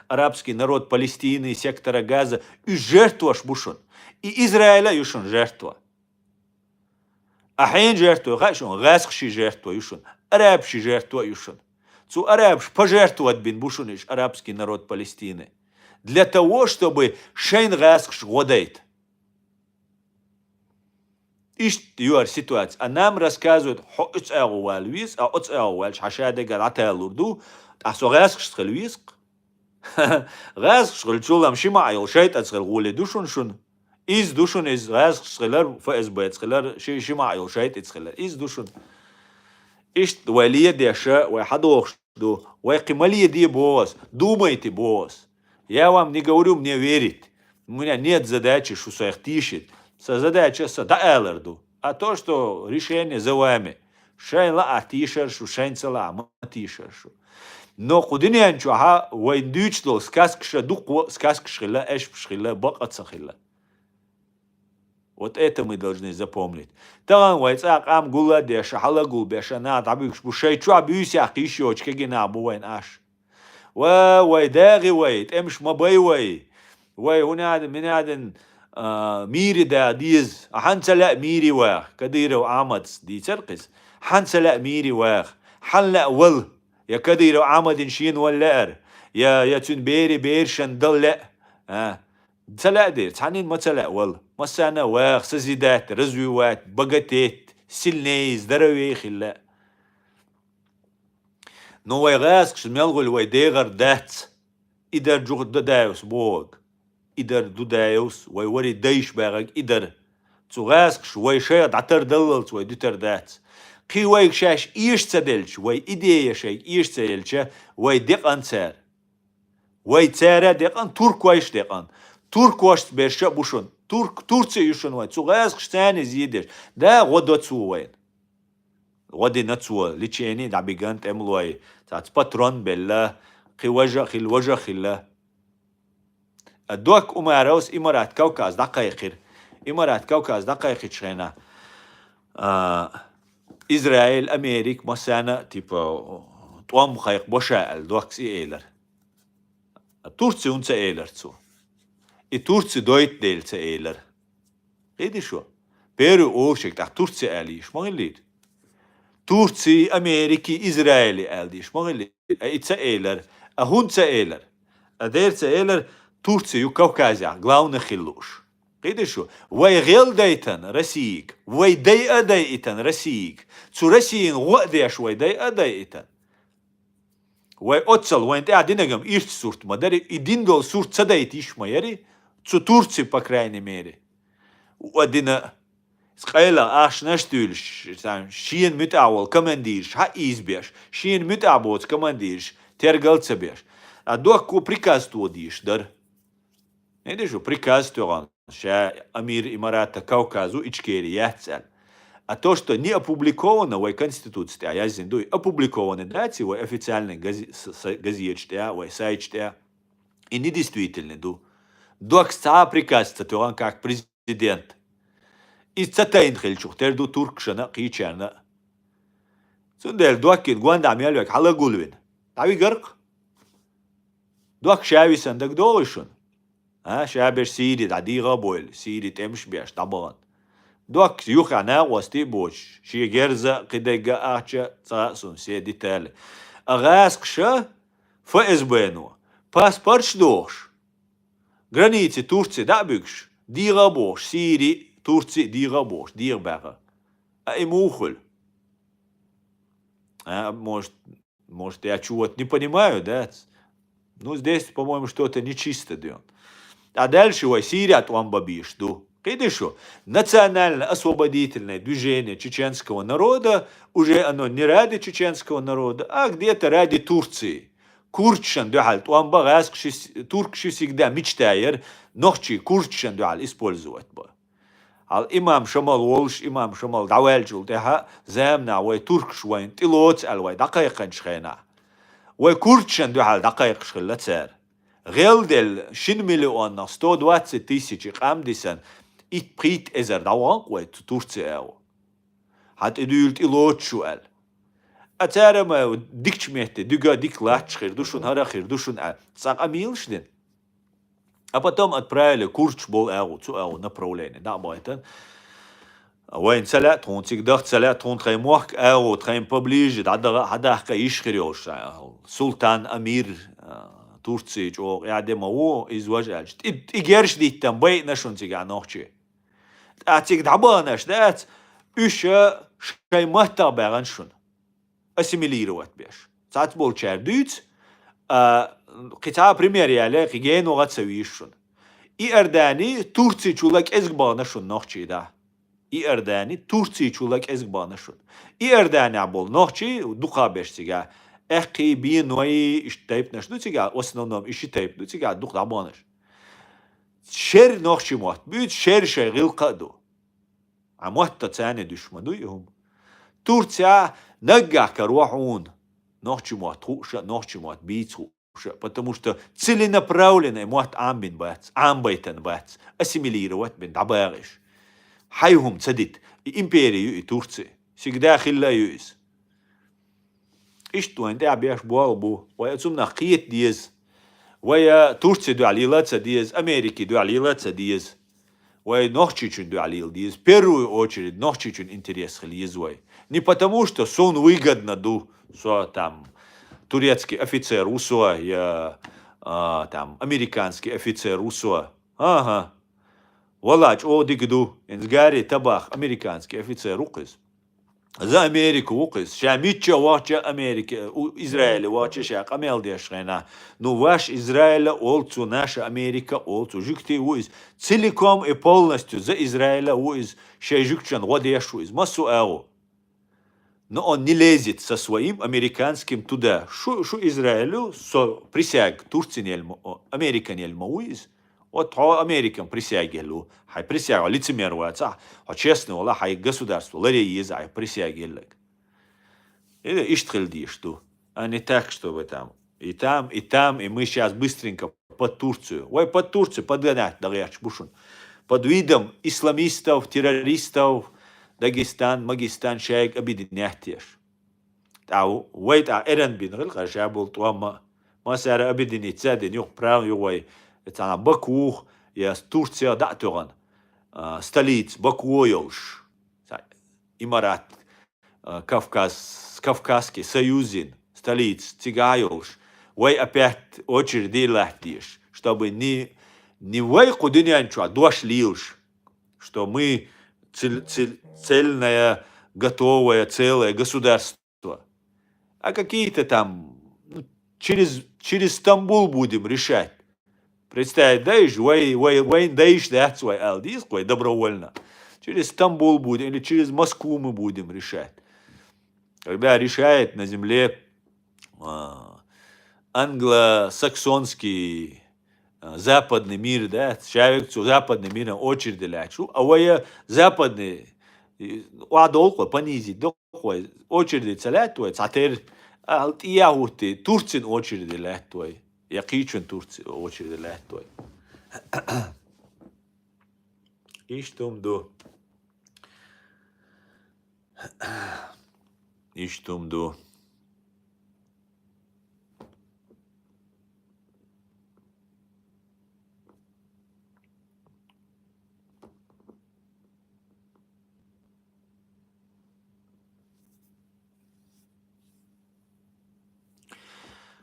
S1: арабский народ Палестины сектора Газа и жертвуаш бушун и Израиля юшун жертва أحين жертва غاشون غاسخشي жертва юшун арабши жертва юшун Цу арабш пожертвовать бин бушуниш арабский народ Палестины для того, чтобы шейн гасхш годейт. Ишт юар ситуация. А нам рассказывают хоц ауал вис, а оц ауал шашаде галата лурду, а со гасхш схелвиск. Гасхш схелчулам шимаил шейт ацхел гуле душун шун. Из душун из гасхш схелар ФСБ схелар шимаил шейт ицхелар из душун. Ишт валия деша, вайхадох до, вайкималия ди босс, думайте, босс. Я вам не говорю мне верить. У меня нет задачи, что своих тишит. Задача садаэлерду. А то, что решение за вами. Шейла атишершу, шейнцела аматишершу. Но кудинянчу ха вайндючтл сказкша дук сказкшхила эшпшхила бакацахила. Вот это мы должны запомнить. Там вайцак ам гула деша хала гул бешана табикш бушайчу абюся кишоч кегина буайн аш. وي داغي وي تمش مباي وي هنا من هذا ميري دا ديز حنسلا ميري واخ كدير وعمد دي ترقس حنسلا ميري واخ حلا ول يا كدير وعمد شين ولار يا تن بيري بيرشن دل تلا دير تحنين ما تلا ول مسانا واخ سزيدات رزويوات بقتيت سلنيز دروي خلا نو ويغاسك شميلغول ويديغر دات إدر جوغ ددايوس بوغ إدر ددايوس ويوري دايش باغك إدر تغاسك شوي شيط عتر دللت وي دتر دات قي ويك شاش إيش تدلش وي إدية شيك إيش تدلش وي ديقان سار وي تارا ديقان تورك ويش ديقان تورك واش بيرشا بوشون تورتسي يشون وي تغاسك شتاني زيدش دا غدوتسو وين غادي نتسوى ليتشيني دا بيغان تعملوي تاع باترون بلا خي الوجه خلا الدوك اماروس امارات كوكاز دقائق امارات كوكاز دقائق شينا اسرائيل امريك مسانا تيبا توام خيق بوشا الدوكس ايلر تورتسي اونس ايلر تسو اي تورتسي دويت ديلت ايلر ايدي شو بيرو اوشك تاع تورتسي اليش ما غليت تورتسي امريكي اسرائيلي الديش مغلي ايتس ايلر اهونس ايلر اديرس ايلر تورتسي يو كوكازيا غلاون خلوش قيد شو وي غيل دايتن رسيك وي داي ادايتن رسيك تو رسين غدي شوي داي ادايتن Way otsal went dinagam irt surt madari idindol surt sadait ishma yari zu Turci по крайней мере. Wadina Sqayla ashnashtulsh shien mutawal komandish ha izbesh shien mutabots komandish tergaltsebesh. A doak ko prikaz to dish dar. Ne dejo prikaz to ran sha Amir Имарата Кавказу Ичкерии яцал. А то, что не опубликовано в Конституции, а я зиндуй, опубликовано, дайте в официальной газете, в сайте, и недействительный, до акста приказ, то он как президент. И цатайн хельчух, терду туркшана, кичана. Сундел, дуакин, гуанда амялюк, хала гулвин. Тави гарк? Дуак шависан, так долышун. Шабеш сири, дадига бойл, сири темш беш, табан. دوك يوخانا وستي بوش شي جرزة قدا جاءتش تاسون سيدي تالي أغاسق شا فاز بينو باسبورش دوش границы Турции да бюкш дига бош Сирии Турции дига бош дир бага а им ухоль может я чего-то не понимаю, да? Ну здесь, по-моему, что-то нечисто делает. А дальше ой Сирия там бабиш ду. Видишь, национально-освободительное движение чеченского народа, уже оно не ради чеченского народа, а где-то ради Турции. Курчан дуаль, туам багаск туркши всегда мечтает, ночи курчан дуаль использовать бы. Ал имам шамал волш, имам шамал давальджул, теха замна, ой туркш вайн, тилоц алвай, дакайкан шхена. Ой курчан дуаль, дакайк шхелла цар. Гелдел 6 миллиона 120 тысяч камдисан, it priet ezer dawan wait Turcia. Hat edult ilotchuel. Atarama dikchmete, duga diklatchir, душун харахир, душун сак амилшден. А потом отправили курч был направление. Да, это. وين سلا تون تقدر سلا تون تخيموك أو تخيم ببليج هذا كيشخريوش سلطان أمير تركي جو قاعد ما هو إزواج أجد إيجرش دي تنبي نشون تيجي نوخشي أتيك دعبانش دات إيش شيء مهتم بعنشون أسيميليروات بيش ساعات بول شاردوت قطعة بريميريا على خيجين وقت سويشون إيرداني تركي شولك إزبانشون نوخشي ده إيرداني تركي شولك إزبانشون إيرداني عبول نوخشي ودقة بيش تيجي أخي بين نوعي إشتايب نشدو تيجي أصلا إشتايب دو تيجي دق دعبانش شر نوخشي موت بيت شر شيء غير قدو عموت تاني دشمنو يهم Турция нагака руахун нохчи موت خوشة نوخشي موت بيت خوشة потому что целенаправленный موت عامبين بات عامبيتن بات أسيميليروات بين دعباغش حيهم تدت إمبيريو تركيا سيجدا خلا يوز إيش انت عبيش بوالبو ويا تسمنا قيت ديز ويا تركيا دو عليلات ديز أمريكا دو عليلات ديز ويا نوخчичун دو عليل ديز в первую очередь нохчичун интерес хлиез вой не потому что сон выгодно ду со там турецкий офицер усо я там американский офицер усо ага Валач, о дигду, инсгари табах, американский офицер укис. За Америку укис, шамича вача Америки, Израиль вача шак, амелдешрена. Ну ваш Израиль олцу, наша Америка олцу, жукти уиз, целиком и полностью за Израиля уиз, шайжукчан водеш уиз, массу эу. Но он не лезет со своим американским туда. Шу Израилю, со присяг, Турции нельмо, Америка нельмо уиз. Вот Америкам присягелу, хай присягу, лицемерваться, а честно, вала хай государство, ларе езай присягелек. Или иштхельди, что, а не так, чтобы там, и там, и мы сейчас быстренько под Турцию. Ой, под Турцию, подгонять, дагяч бушун. Под видом исламистов, террористов, Дагестан, Магистан, шайк, объединять тешь. Тау, ой, эрен бин, рылка, шабул, туама, масара объединить, заден, юх, прав, юй, это Баку, я Турция датуран, столиц Баку ёлш, Имарат, Кавказский союзин, столиц Тигайолш, вой опять очереди лахтиш, чтобы не вой кудынянчу, а дошлилш, что мы цельное, готовое, целое государство, а какие-то там через Стамбул будем решать. Представь, даешь, вой даешь, да, свой алдис, добровольно. Через Стамбул будем или через Москву мы будем решать. Когда решает на земле англосаксонский западный мир, да, человек западный мир очередь лячу, а вы западный долго понизить, долго очередь целять, то есть, а теперь алтияхуты Турцин очередь лять, то есть, якичен Турцин очередь лять, то есть. İştumdu. İştumdu.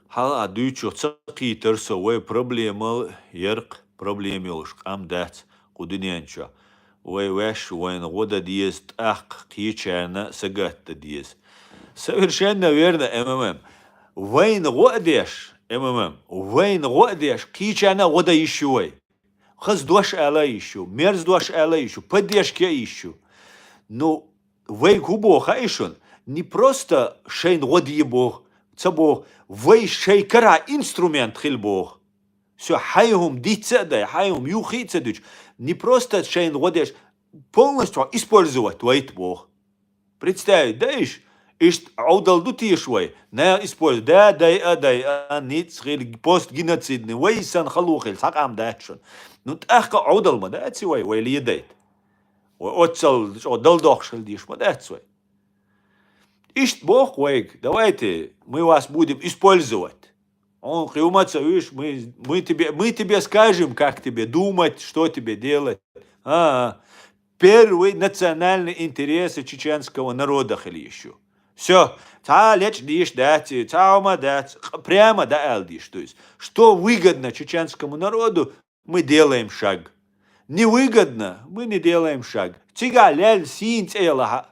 S1: Hal adüçü çaqi tersa ve problema yarq problemi oluşq am dat qudinyança. Вэш вэн года диез ах кичана сагатта диез. Совершенно верно, МММ. Вейн годеш, МММ. Вейн годеш кичана года ищуй. Хаз дош ала ищу, мерз дош ала ищу, поддержки ищу. Ну, вей губо хайшун, не просто шейн годи бог, це бог, вей шейкара инструмент хил бог. Все, хайхум дицедай, хайхум юхицедуч. Не просто шейн годеш, полностью использовать твоит бог. Представь, даешь, ишь аудалду тишвай, не используй, да, ниц хил пост геноцидный, вейсан халухил, сакам датшун. Ну, тахка аудалма, да, цивай, вей лиедайт. Отцал, далдохшил диш, да, цивай. Ишь бог, вейк, давайте мы вас будем использовать. Он хиуматься, видишь, мы тебе скажем, как тебе думать, что тебе делать. Первый национальный интерес чеченского народа еще. Все, та лечь дишь дати, та ума дать, прямо да алдиш. То есть, что выгодно чеченскому народу, мы делаем шаг. Невыгодно, мы не делаем шаг. Тига ляль синь цела.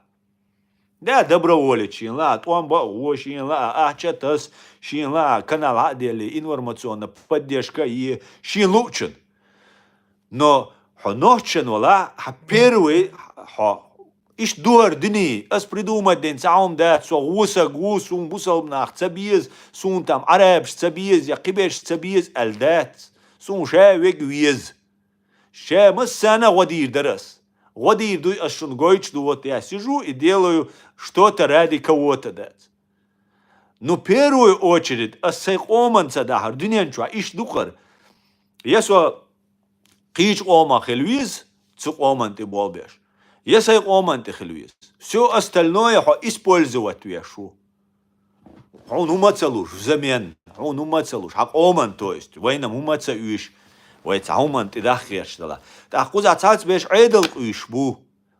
S1: Да, доброволец, шинла, туамба, шинла, ачатас, шинла, канал отдели, информационная поддержка и шинлучен. Но хоночен вала, первый, иш дуар дни, ас придумать день, саум да, со гуса гусум, бусалбнах, цабиз, сун там арабш цабиз, я кибеш цабиз, алдат, сун шавек виз. Ша массана водир дарас. Годы иду, а что гойч, ну вот я сижу и делаю что-то ради кого-то дать. Но в первую очередь, а сейх оман цадахар, дунянчуа, иш духар. Если кич ома хелвиз, цук оман ты болбеш. Если оман ты хелвиз, все остальное использовать вешу. Он умацалуш взамен, он умацалуш, хак оман то есть, войнам умаца уиш. ويتعومن تدخيش دلا تأخذ عتات بيش عيدل قيش بو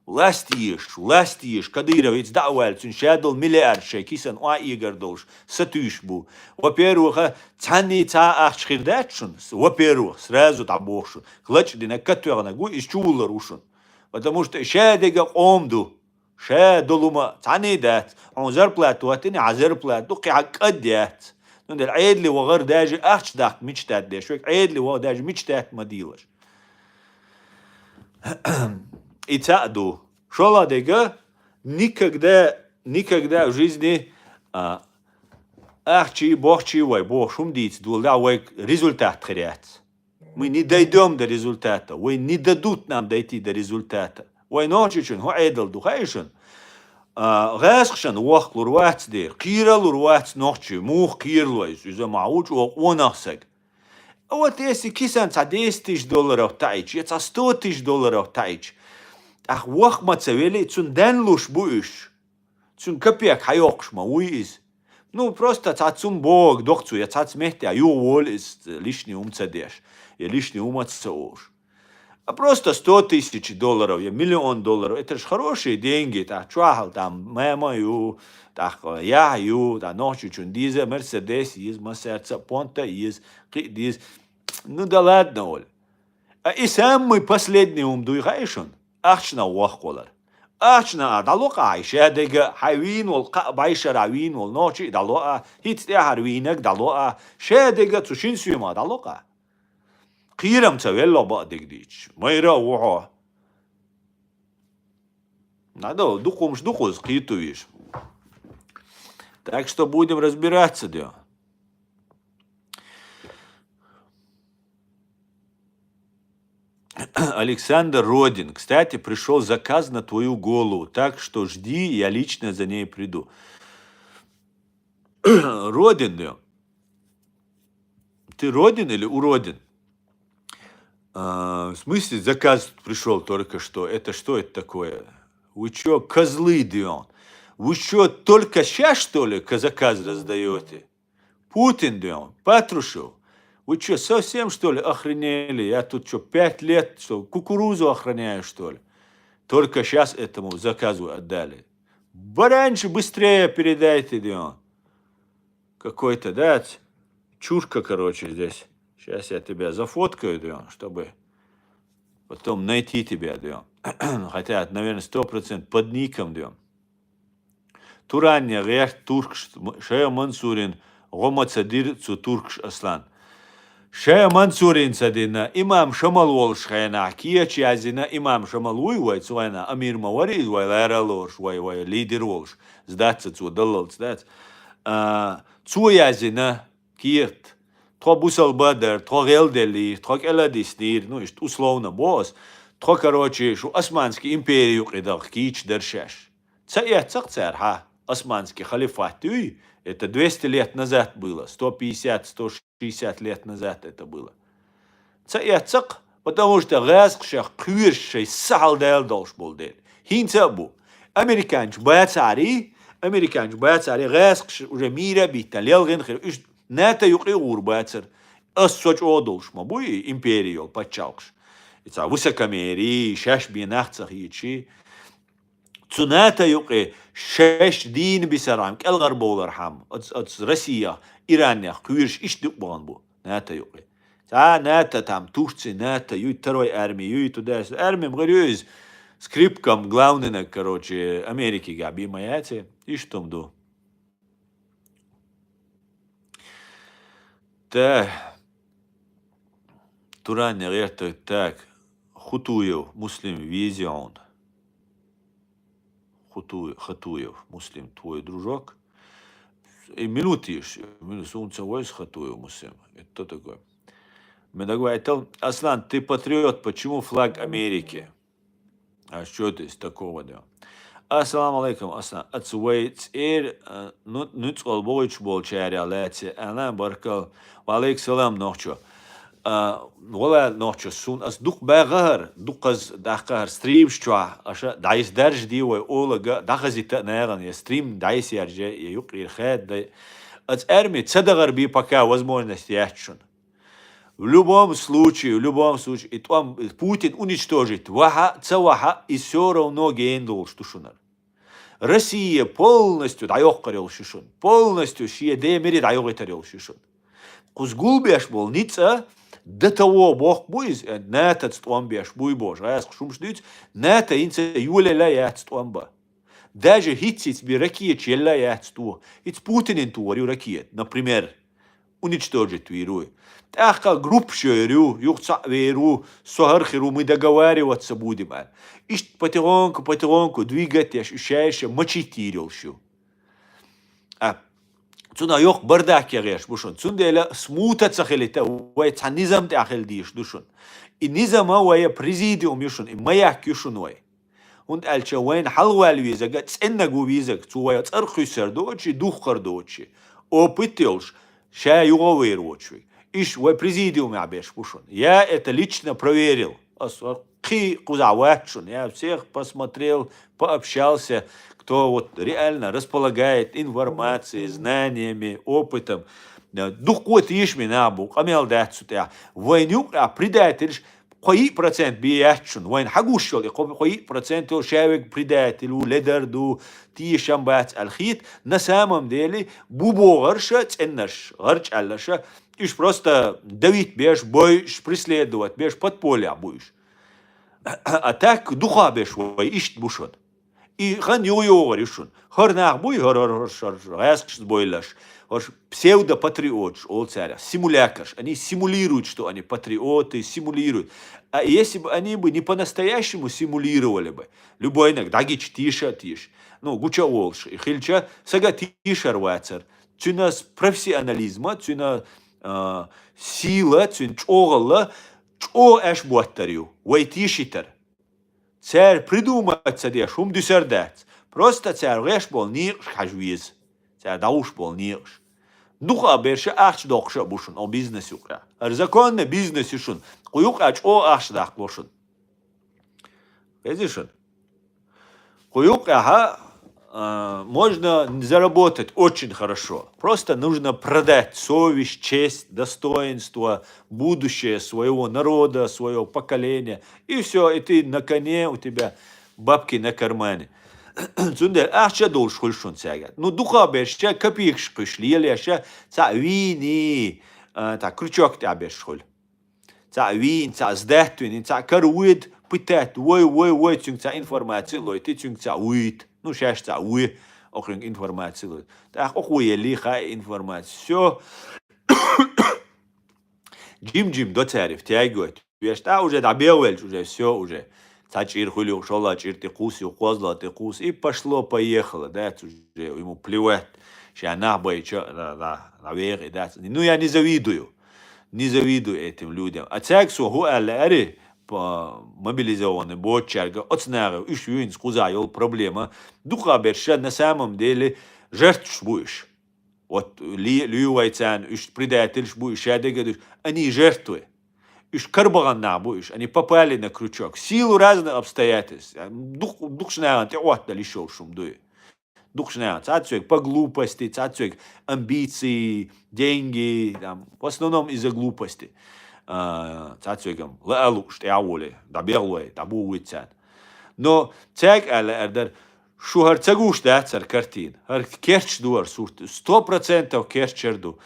S1: لاستيش كديرة ويتس دعوال تنشادل مليار شي كيسان ايجر دولش ستوش بو وبيروخ تاني تا اخش خيرداتشن وبيروخ سرازو تعبوخشن خلتش دينا كتوغنا قو اشجولر وشن потому что شادق قومدو شادلوما تاني دات عن زربلات واتني عزربلات دوقي عقديات نون العيد اللي وغير داجي اخش داك مجتات دي شوك عيد اللي وغير داجي مجتات مديلش итаду шола дега никогда в жизни ахчи бохчи вай бог шумдиц дулда вай результат хрят. Мы не дойдем до результата, вай не дадут нам дойти до результата. Вай ночичен, хо эдл духайшен. غاسخشن وقت لروات دير قيرة لروات نوحشي موخ قيرلويز إذا معوش ونخسق أول تيسي كيسان $10 أو تايج يتا $100 أو تايج أخ وقت ما تسويلي تسون دانلوش بوش تسون كبيك حيوقش ما ويز نو بروستا تسون بوغ دوختو يتا تسمهتي أيو وول إز ليشني تسديش ليشني تسووش Просто $100 тысяч, я $1 миллион. Это же хорошие деньги. Так, чуахал там, мамаю, так, яю, так, ночью чундиза, Мерседес, из Масерца, Понта, из, из. Ну да ладно, Оль. И самый последний умдуй хайшон, ахчна уахколар. أشنا دلوقا عايشة دقة حيوين والقا بايشة عوين والنوشي دلوقا هيت تيا هروينك دلوقا شادقة تشين سيما دلوقا قيرم تولو بقدك ديش ما يروحوا надо духом духу скитываешь. Так что будем разбираться, да. Александр Родин. Кстати, пришел заказ на твою голову, так что жди, я лично за ней приду. Родин, да. Ты Родин или уродин? В смысле, заказ пришел только что. Это что это такое? Вы что, козлы, да? Вы что, только сейчас, что ли, заказ раздаете? Путин, да, Патрушев. Вы что, совсем, что ли, охренели? Я тут что, 5 лет, что, кукурузу охраняю, что ли? Только сейчас этому заказу отдали. Раньше быстрее передайте, да. Какой-то, да, чушка, короче, здесь. Сейчас я тебя зафоткаю, да, чтобы потом найти тебя, да. Хотя, наверное, 100% под ником, да. Турания, Рехт, Туркш, Шея Мансурин, Рома Цадир, Туркш, Аслан. Шея Мансурин Цадина, имам Шамал Волшхайна, Киячи Азина, имам Шамал Уйвай, Цуайна, Амир Мавари, Вайлера Лорш, Вай, лидер Волш, сдаться Цу, Далал, сдаться. Цуязина, Кирт, Бусал Бадер, Элдели, Эладиснир, ну, условно, босс, короче, что Османский империю кидах, Кич Дершеш. Царь, Османский халифат, это 200 лет назад было, 150-160 лет назад это было. Потому что Газкшах, Квиршей, Салдел должен был делать. Хинцабу. Американч Бацари, Газкш уже мира бита, Лелген, Нета юқи урбацар, Ассоч одолш, мабуи империал, Пачалкш. Это высокомерие, шаш бинахцах ячи. Цуната юқи, шаш дин бисарам, Келгарболар хам, от Россия, Ирания, Квирш, Ишдук банбу, Ната юқи. Ната там, Турция, Ната, юй второй армии, юй туда, армия мгорюз, скрипком главный, короче, Америки габи маяте, и что мду. Так, Турания, это так, Хутуев, муслим, визион. Хатуев, муслим, твой дружок. И минутишь, солнце войс Хатуев, муслим. Это кто такой? Медагвайтал, Аслан, ты патриот, почему флаг Америки? А что ты из такого, да? Ассаламу алейкум, Аслан. Ацуэйц эр, нуцкол бойч болчари алэти, алан баркал, валейк салам нохчо. ولا نوتش سون أس دوق بعار دوق أز داخل ستريم شوا أشا دايس درج دي وأولا داخل زيت نيران يستريم دايس يرجع يقري خاد دا أز أرمي تصدقر بي بكا возможно стящен. В любом случае, и там Путин уничтожит цаваха и все равно гендул штушунар. Россия полностью дайохкарил шишун, полностью шие демери дайохкарил шишун. Кузгулбеш был ница. До того Бог будет, нета цтуам беш, буй Бож, раз шумшдыц, нета инца юлеля я цтуамба. Даже хитсиц би ракет челя я цту, иц Путин интуарю ракет, например, уничтожить виру. Так группшу юхца веру, сохархиру мы договариваться будем. Ишь потихоньку двигать, ощущаешь, мочитирился. Цуна йох бардак яреш бушон. Цундела смута цахелита, уай ца низам те ахел диш душон. И низама уай президиум юшон, и маяк юшон уай. Und alcha wain halwal визага, ценнагу визаг, цуай цархюсер дочи, духкар дочи. Опытилш, ша юговер очи. Иш уай президиум абеш бушон. Я это лично проверил. Ки кузаватшон. Я всех посмотрел, пообщался. Кто вот реально располагает информацией, знаниями, опытом. Дух кот ишми набу, камел датсу тя. Войнюк, а предатель, кой процент биячун, войн хагушел, кой процент шавик предатель, ледерду, тишам бац алхит, на самом деле бубогарша, ценнаш, гарч аллаша, иш просто давить беш, бой, преследовать, беш подполья будешь. А так духа беш, иш бушот. И хан йо решун. Хорнах буй хор эскш бойлаш. Хор псевдопатриот, ол царя, симулякаш. Они симулируют, что они патриоты, симулируют. А если бы они бы не по-настоящему симулировали бы, любой инак, дагич тиша. Ну, гуча олш. И хильча сага тишар вацар. Цюна профессионализма, цюна сила, цюн чоғылы, чо эш буаттарю, вайтишитар. Царь придумать царь, шум дюсердец. Просто царь реш бол нирш хажвиз. Царь дауш бол нирш. Духа берше ахч докша бушун, о бизнес юкра. Законный бизнес юшун. Куюк ач о ахч дах бушун. Видишь? Куюк аха можно заработать очень хорошо. Просто нужно продать совесть, честь, достоинство, будущее своего народа, своего поколения. И все, и ты на коне, у тебя бабки на кармане. Цунде, ахча долж хульшун сягат. Ну, духа берща, копейкш пришли, или аша, ца вини, так, крючок тебя бершхуль. Ца вин, ца сдехтвин, ца каруид, питет, ой, цунг ца информация, лой, ты цунг ца уид. Ну, сейчас ца уи, охринг информация, лой. Так, охуе лиха информация. Все. Джим, до царев, тягивать. Вещь, уже добелвельш, уже все, уже. Цачир хули шола, чир ты куси, козла, ты кус. И пошло-поехало, да, уже ему плевать. Сейчас нахбай, наверх, да. Ну, я не завидую этим людям. А цяксу хуэлэри, мобилизованный бочерга, отснарил, иш юин скузайол проблема. Духа берша на самом деле жертв будешь. Вот люйвайцан, иш предатель будешь, они жертвы. Иш карбаган будешь, они попали на крючок. Силу разных обстоятельств. Дух шнаган, ты отдали шел шум дуй. Дух шнаган, цацуек по глупости, цацуек амбиции, деньги, там, в основном из-за глупости. Цацуекам, лаалуш, ты аули, даберлуй, табу уицан. Но цяк аль шухар цагуш дацар картин. Ар керч дуар сурт, 100% керчерду.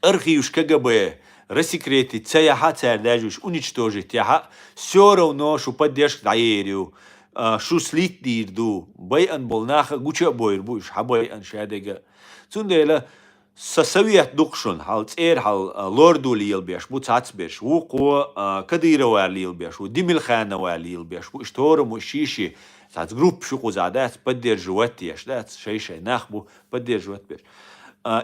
S1: Архивш КГБ, рассекретить, цяха царь даже уничтожить, яха все равно, что поддержка доверию, что слить дирду, байан болнаха, гуча бойр будешь, хабайан шадега. Цундела сосовет дукшун, хал цер, хал лорду лил беш, бу цац беш, уко кадира валил беш, у димилхана валил беш, у штору мушиши, цац групп шуку задать, поддерживать еш, да, шей нахбу, поддерживать беш.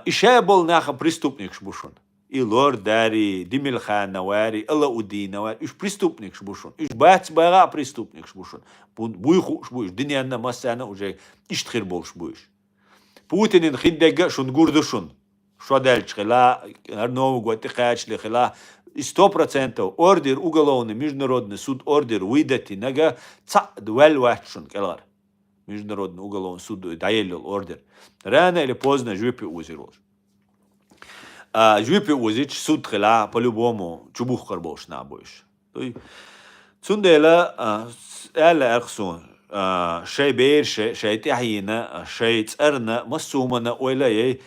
S1: Ишая болнаха преступник шбушун. И лорд дари, димилхан навари, Алаудин навари, иш преступник шбушун, иш бац бара преступник шбушун, буйху шбуш, динянна массана уже иштхир бол шбуш. Путин хиндега шун гурдушун, шадальч хила, арнову гуатихач хила, и 100% ордер уголовный, международный суд ордер выдать нага ца дуэльвачун келар. Международный уголовный суд даелил ордер. Рано или поздно жюпи узирол. Жюпи узич суд хила по-любому чубух карбош набоиш. Цундела эла эрхсун шей бейр шей тяхина шей церна масумана ойла ей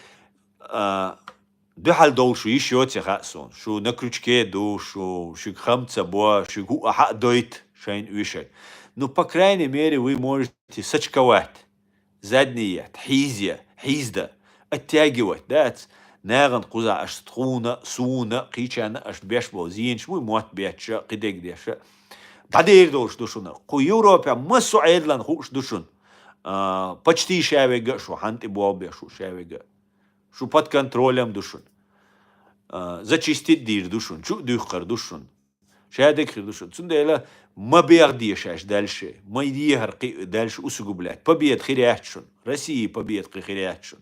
S1: духал долшу еще тяхасун. Шу на крючке душу, шу хамца бо, шу гуаха дойт шейн уишек. Ну, по крайней мере, вы можете сочковать задние, хизда, оттягивать, да, наган куза аш тхуна, суна, кичана аш бешбо, зинч, вы мот бетша, кидек деша. Падер долш душуна. Ку Европа массу айдлан хуш душун. Почти шавега, шу ханти бобе, шу шавега. Шу под контролем душун. Зачистить дир душун, чу духкар душун. Шадек душун. Цундела ما بيغديش دالش ما يديهر دالش усугублять побед хирячшун России побед хирячшун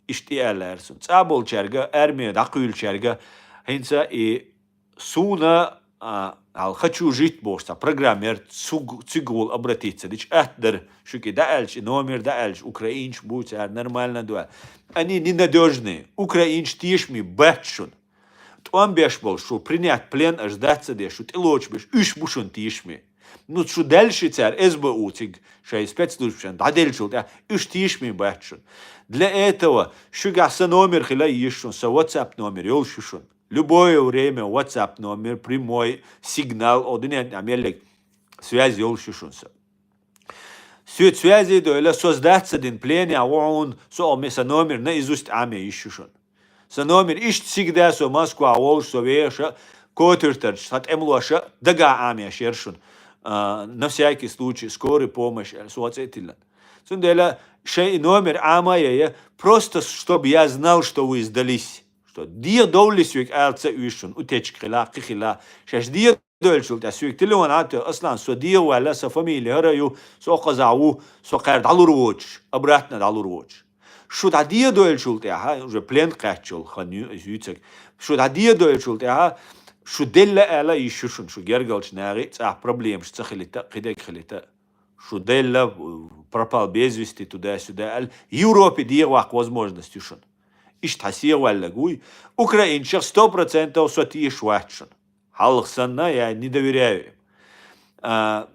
S1: иштиаларсун цабол черга армия дакуил черга хинца и суна ал хочу жить бошта программер цигул обратиться дич ахдер шуки дальш номер дальш украинч будет нормально дуа они ненадежные украинч тишми бэтшун Он бешбол, что принять плен, аж сдаться де, что ты лучше беш, иш бушун тишми. Ну, что дальше царь, СБУ, тиг, шесть спецслужб, да дальше, да, иш тишми бешун. Для этого, что гаса номер хила ишун, со WhatsApp номер, ёлшишун. Любое время WhatsApp номер, прямой сигнал, один амелик, связь ёлшишун. Свет связи до создаться дин плене, а он со номер наизусть аме ищушон. Со номер ищет всегда со Москва, Волж, со Веша, Котыртер, от Эмлоша, дага аме шершун. На всякий случай, скорая помощь, соцетилен. Сундела, шей номер амая, просто чтобы я знал, что вы сдались. Что дир доулис век алца ишун, утечка хила, кихила, шаш дир دولشول تسويق تلون عاد اصلا سوديه ولا سفاميلي هرايو سو قزعو سو قرد على روج ابراتنا على روج شو تعديه دولشول تاعها جو بلان قاتشول خنيو يوتك شو تعديه دولشول تاعها شو دله على يشوشن شو جرجلش ناري تاع بروبليم شو تخليتا قدك خليتا شو دله пропал без вести туда-сюда Европе дир вак возможностью шун иш тасир валла гуй украинчер 100% сотие швачшун Халхсанна я не доверяю им.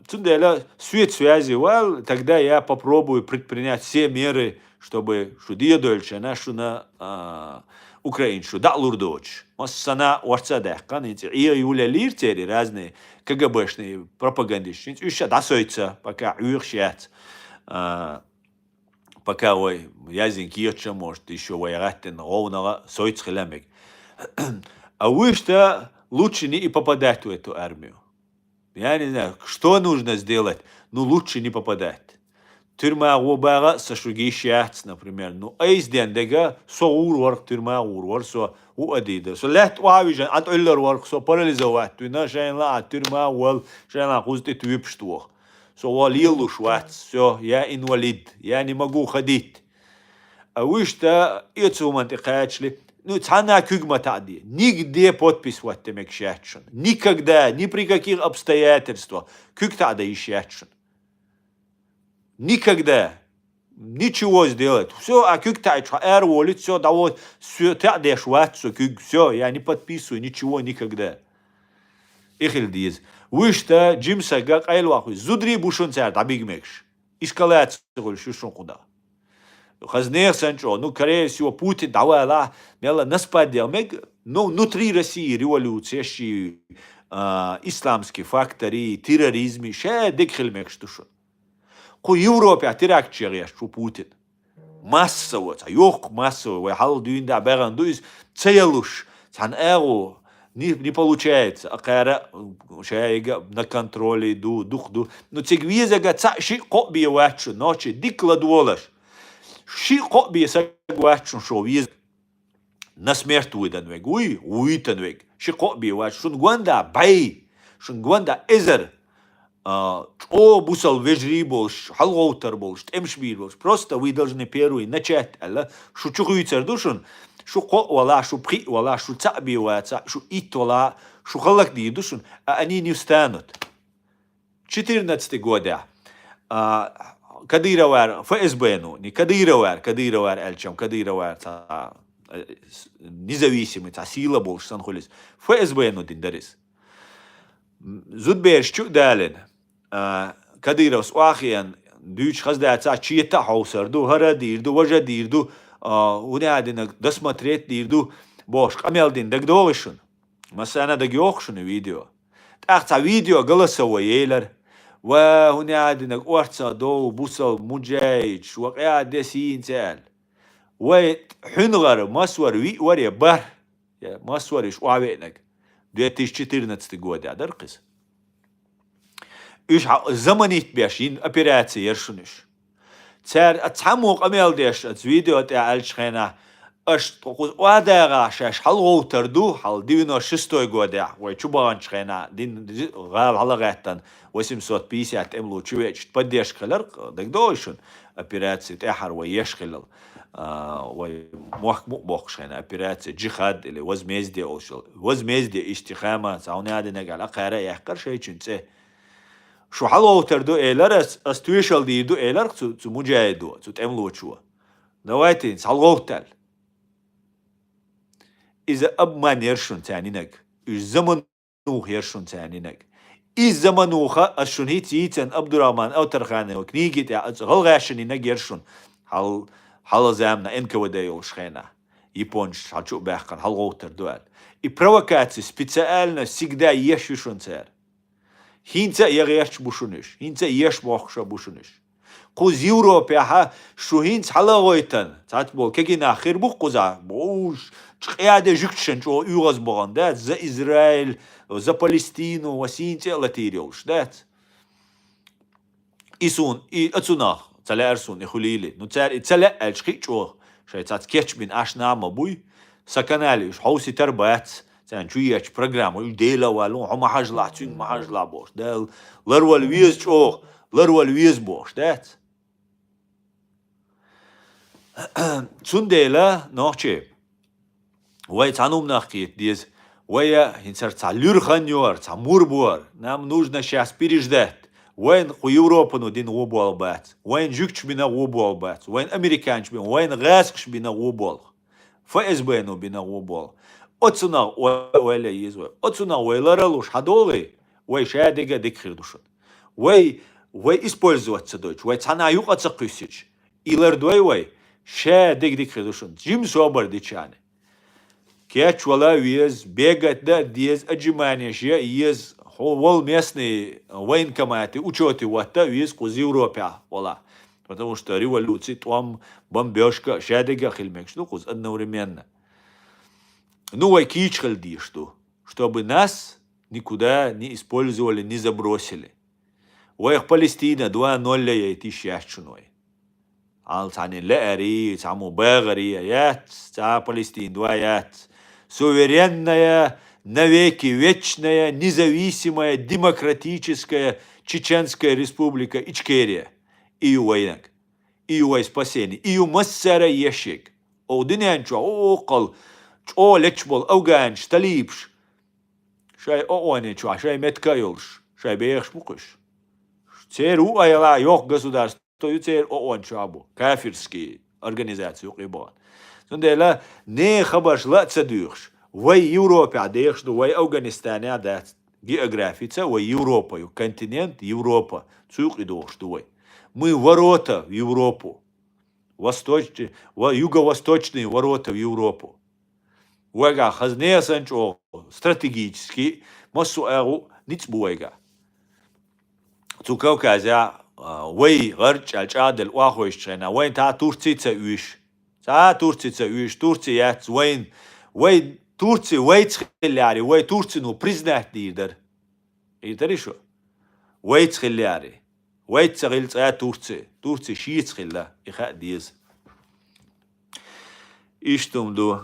S1: Цундела свет связи, тогда я попробую предпринять все меры, чтобы шудия дольше нашу на украиншу, да лурдоч. Массана уарцадах, каните, и юля лиртери разные КГБшные пропагандисты, еще да сойца, пока уирщат, пока ой, язин кирча может еще вайраттен ровного сойц хилямик. А вы что лучше не и попадать в эту армию. Я не знаю, что нужно сделать, но лучше не попадать. Тюрьма убара сашуги шахц, например. Ну, эйзден дега со урварк тюрьма урвар со уадида. Со лет уавижен от эллер варк со парализовать. Туйна шайнла тюрьма уал шайнла хузти твипштух. Со валилу швац. Все, я инвалид. Я не могу ходить. А вы что, это умантикачли. Ну, цана кюгма тади. Нигде подпись в этом ищачен. Никогда, ни при каких обстоятельствах. Кюг тада ищачен. Никогда. Ничего сделать. Все, а кюг тайча, волит, все, да вот, все, тада шватсу, кюг, все, я не подписываю, ничего, никогда. Ихельдиз. Вы что, Джимса, как айлваху, зудри бушон цар, табигмекш. Искалация, шушон куда. Хазнех Санчо, ну, скорее всего, Путин давала, мела наспадел, но внутри России революция, исламские факторы, терроризм, ше декхельмек штушон. Ко Европе теракт череш, что Путин. Массово, йох массово, хал дюин да беран дуис, целуш, цан эро, не получается, а кара, шайга на контроле дух, но цигвизага ца ши копби вачу, ночи, дикладволаш. Ши копби сагвачун шовиз на смерть уйданвег, уйтанвег. Ши копби вачу, шун гванда бай, шун гванда эзер. О, бусал вежри болш, халгоутер болш, темшбир болш. Просто вы должны первый начать, алла, шу чухуйцер душун, шу ко вала, шу при вала, шу цаби ваца, шу ит вала, шу халак ди душун, а они не встанут. 14 года. Кадыровар ФСБ, ну, не Кадыровар Эльчам, Кадыровар независимый, сила больше санхолис. ФСБ, ну, диндарис. Зудберш чук далин. Кадыров с Уахиян, дюч хаздается, чьета хаусарду, харадирду, вожадирду, унядинок досмотреть дирду, бош, камелдин, дагдовишун. Масана дагьохшун видео. Тахца видео голосовой ейлер. وهنادنك أورتا دو بوصل مجايج وقع دسين تال وحنغر مصور وي وري بار مصورش وعبينك 2014 год درقس إيش زمانيت بيشين أبيراتي يرشونش تار أتحمق أميل ديش فيديو تاعلش خينا أش تقول وادعا شاش حلو تردو حل دينو شستوي قودع ويشوبانش خينا دين غال حلقاتن 850 املو чувеч поддержкалар дагдойшун операции тахар ويشخلل ومخشنا операция джихад или возмездие ошел возмездие истихама саунадина гала қара яхкар шей чунце шу حلو تردو эларас астуешал дирду элар цу муджаиду цу темлу чуа давайте салгоутал إذا أب ما نيرشون تانينك إيش زمن نوخ يرشون تانينك إيش زمن نوخا أشون هي تيتن عبد الرحمن أو ترخانة وكنيجي تاع هل غاشني نجيرشون هل زامنا إنك ودايو شخينا يبونش هل شو بيحكن هل غوتر دوال إبروكاتي سبيتسألنا سيجدا يشوشون تار هينتا يغيرش بوشونش هينتا يش بوخشا بوشونش قوز يوروبيا ها شوهين حلاويتن ساعات بول كينا خير بو قوزا بوش قيادة جكشن شو يوغز بغان دات زا إسرائيل زا فلسطين وسين تيغلتيريوش دات إسون أتسونا تلا أرسون إخوليلي نو تلا ألشقيتشو شاي تات كيتش بين أشنا مبوي سكنالي حوسي تربات تان شوية برنامج يديلا والو هما حاج لاتين ما حاج لابوش دال لرول ويز شو لرول ويز بوش دات تسونديلا نوخشي وي تانوم ناخيت ديز ويا هنسر تعلور خانيور تعمور بور нам нужно сейчас переждать وين Европа ну дин вобол бат وين جوكش بينا وобол бат وين американч بين وين غاسكش بينا وобол ФСБ ну بينا وобол отсюна ولا يزوي отсюна ويلаралуш хадолы وي шадига дикхирдушат وي использоваться дочь وي цана юқаца қисич илардой وي شادك دикхирдушат جيم собор дичане كيتش ولا ويز بيجت ده ديز أجمعني شيء يز هو местный военкоматы учеты вот виз кузи Европа ولا потому что революции там бомбежка шадига хильмек что куз одновременно ну вай кичхал ди чтобы нас никуда не использовали не забросили ويخ Палестина 2-0 يتي شاشنوي ал тани леари таму багари ят та Палестин 2 ят суверенная, навеки вечная, независимая, демократическая Чеченская республика Ичкерия. Ию войнак, ию вой спасение, ию массара ешек. О динянчу, о қал, о лечбол, ауганч, талипш. Шай о онечу, шай меткайолш, шай бейхш мукыш. Церу айла yok государство, цер о ончу абу, кафирские организации уқибан. Sondela ne خبرش لا تصدقش وي يوروبا عديش وي أفغانستان عدات جيوغرافيتا وي يوروبا يو континент Европа سوق يدوش دوي мы ворота в Европу восточные юго-восточные ворота в Европу وجا خزنية سنجو стратегически مسو أغو نتبويجا تكو كذا وي غرج الجادل واخوش شنا وين تا تورتي تسويش Турция уж Турция вайн Турция вайцхиляри вай Турция ну признать лидер это решо вайцхиляри вайцхил Турция шиицхила иха диз иштум ду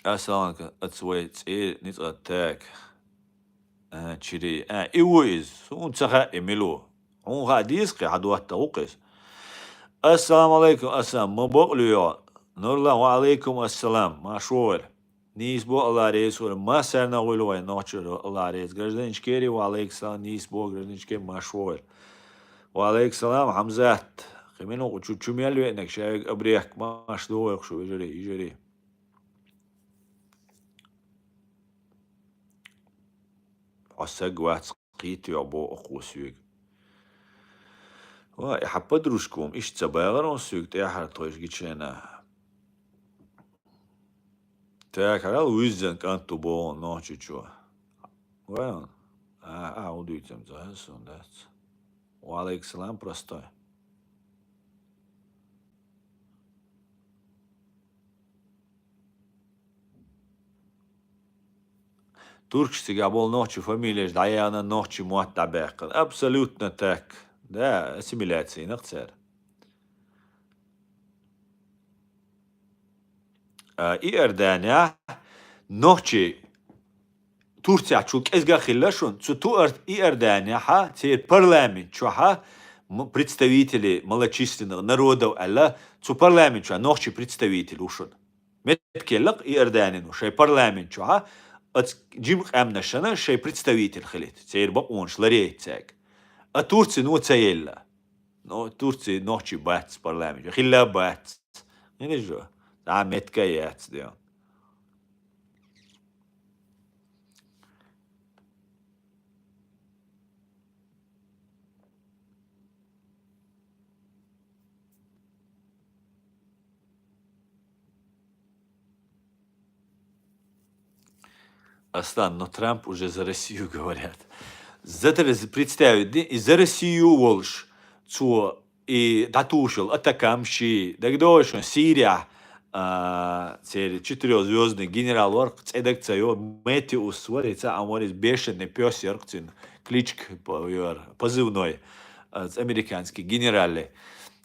S1: асаланка ацвайц нит атак تشري إيويز ونتخا إميلو ونغاديس قي حدوات توقيس السلام عليكم السلام مبقليو نور الله وعليكم السلام ما شوال نيس بو الله ريس ما سرنا ولوي نوچر الله ريس гражданин Чкери وعليك السلام نيس بو гражданин Чкери ما شوال وعليك السلام حمزات خمينو чумелю انك شايق ابريك ما شدوك شو يجري عساق واحد سقيت يعبو أقوى سوق ويحب دروشكم إيش تباغر سوق تيحر طويش جيتشينا تاك على ويزن كانتو بو نوشي شو وين أعودو يتم زهسون دات وعليك السلام простой Турчцы габол ночи фамилия даяна ночи муаттабекл. Абсолютно так. Да, ассимиляции нахцер. Иордания ночи Турция чук эсгахиллашун, цутуарт Иордания ха цер парламент чуха представители малочисленных народов алла цу парламент чуха ночи представитель ушун. Меткеллак Иорданину шей парламент чуха جيم قامنا شنا شيء представитель خليت تير بقونش لريت تاك تورتي نو تايلا نو تورتي نوتشي بات برلامج خلا بات يعني جو عمت كيات ديون Аслан, но Трамп уже за Россию говорят. Представить, и за Россию волш, цо и татушил атакамши, да где еще Сирия, цели четырехзвездный генерал Орк, цедек цайо, Мэтиус, сварится, а он из бешеный пес Йоркцин, кличка позывной, американский генералы.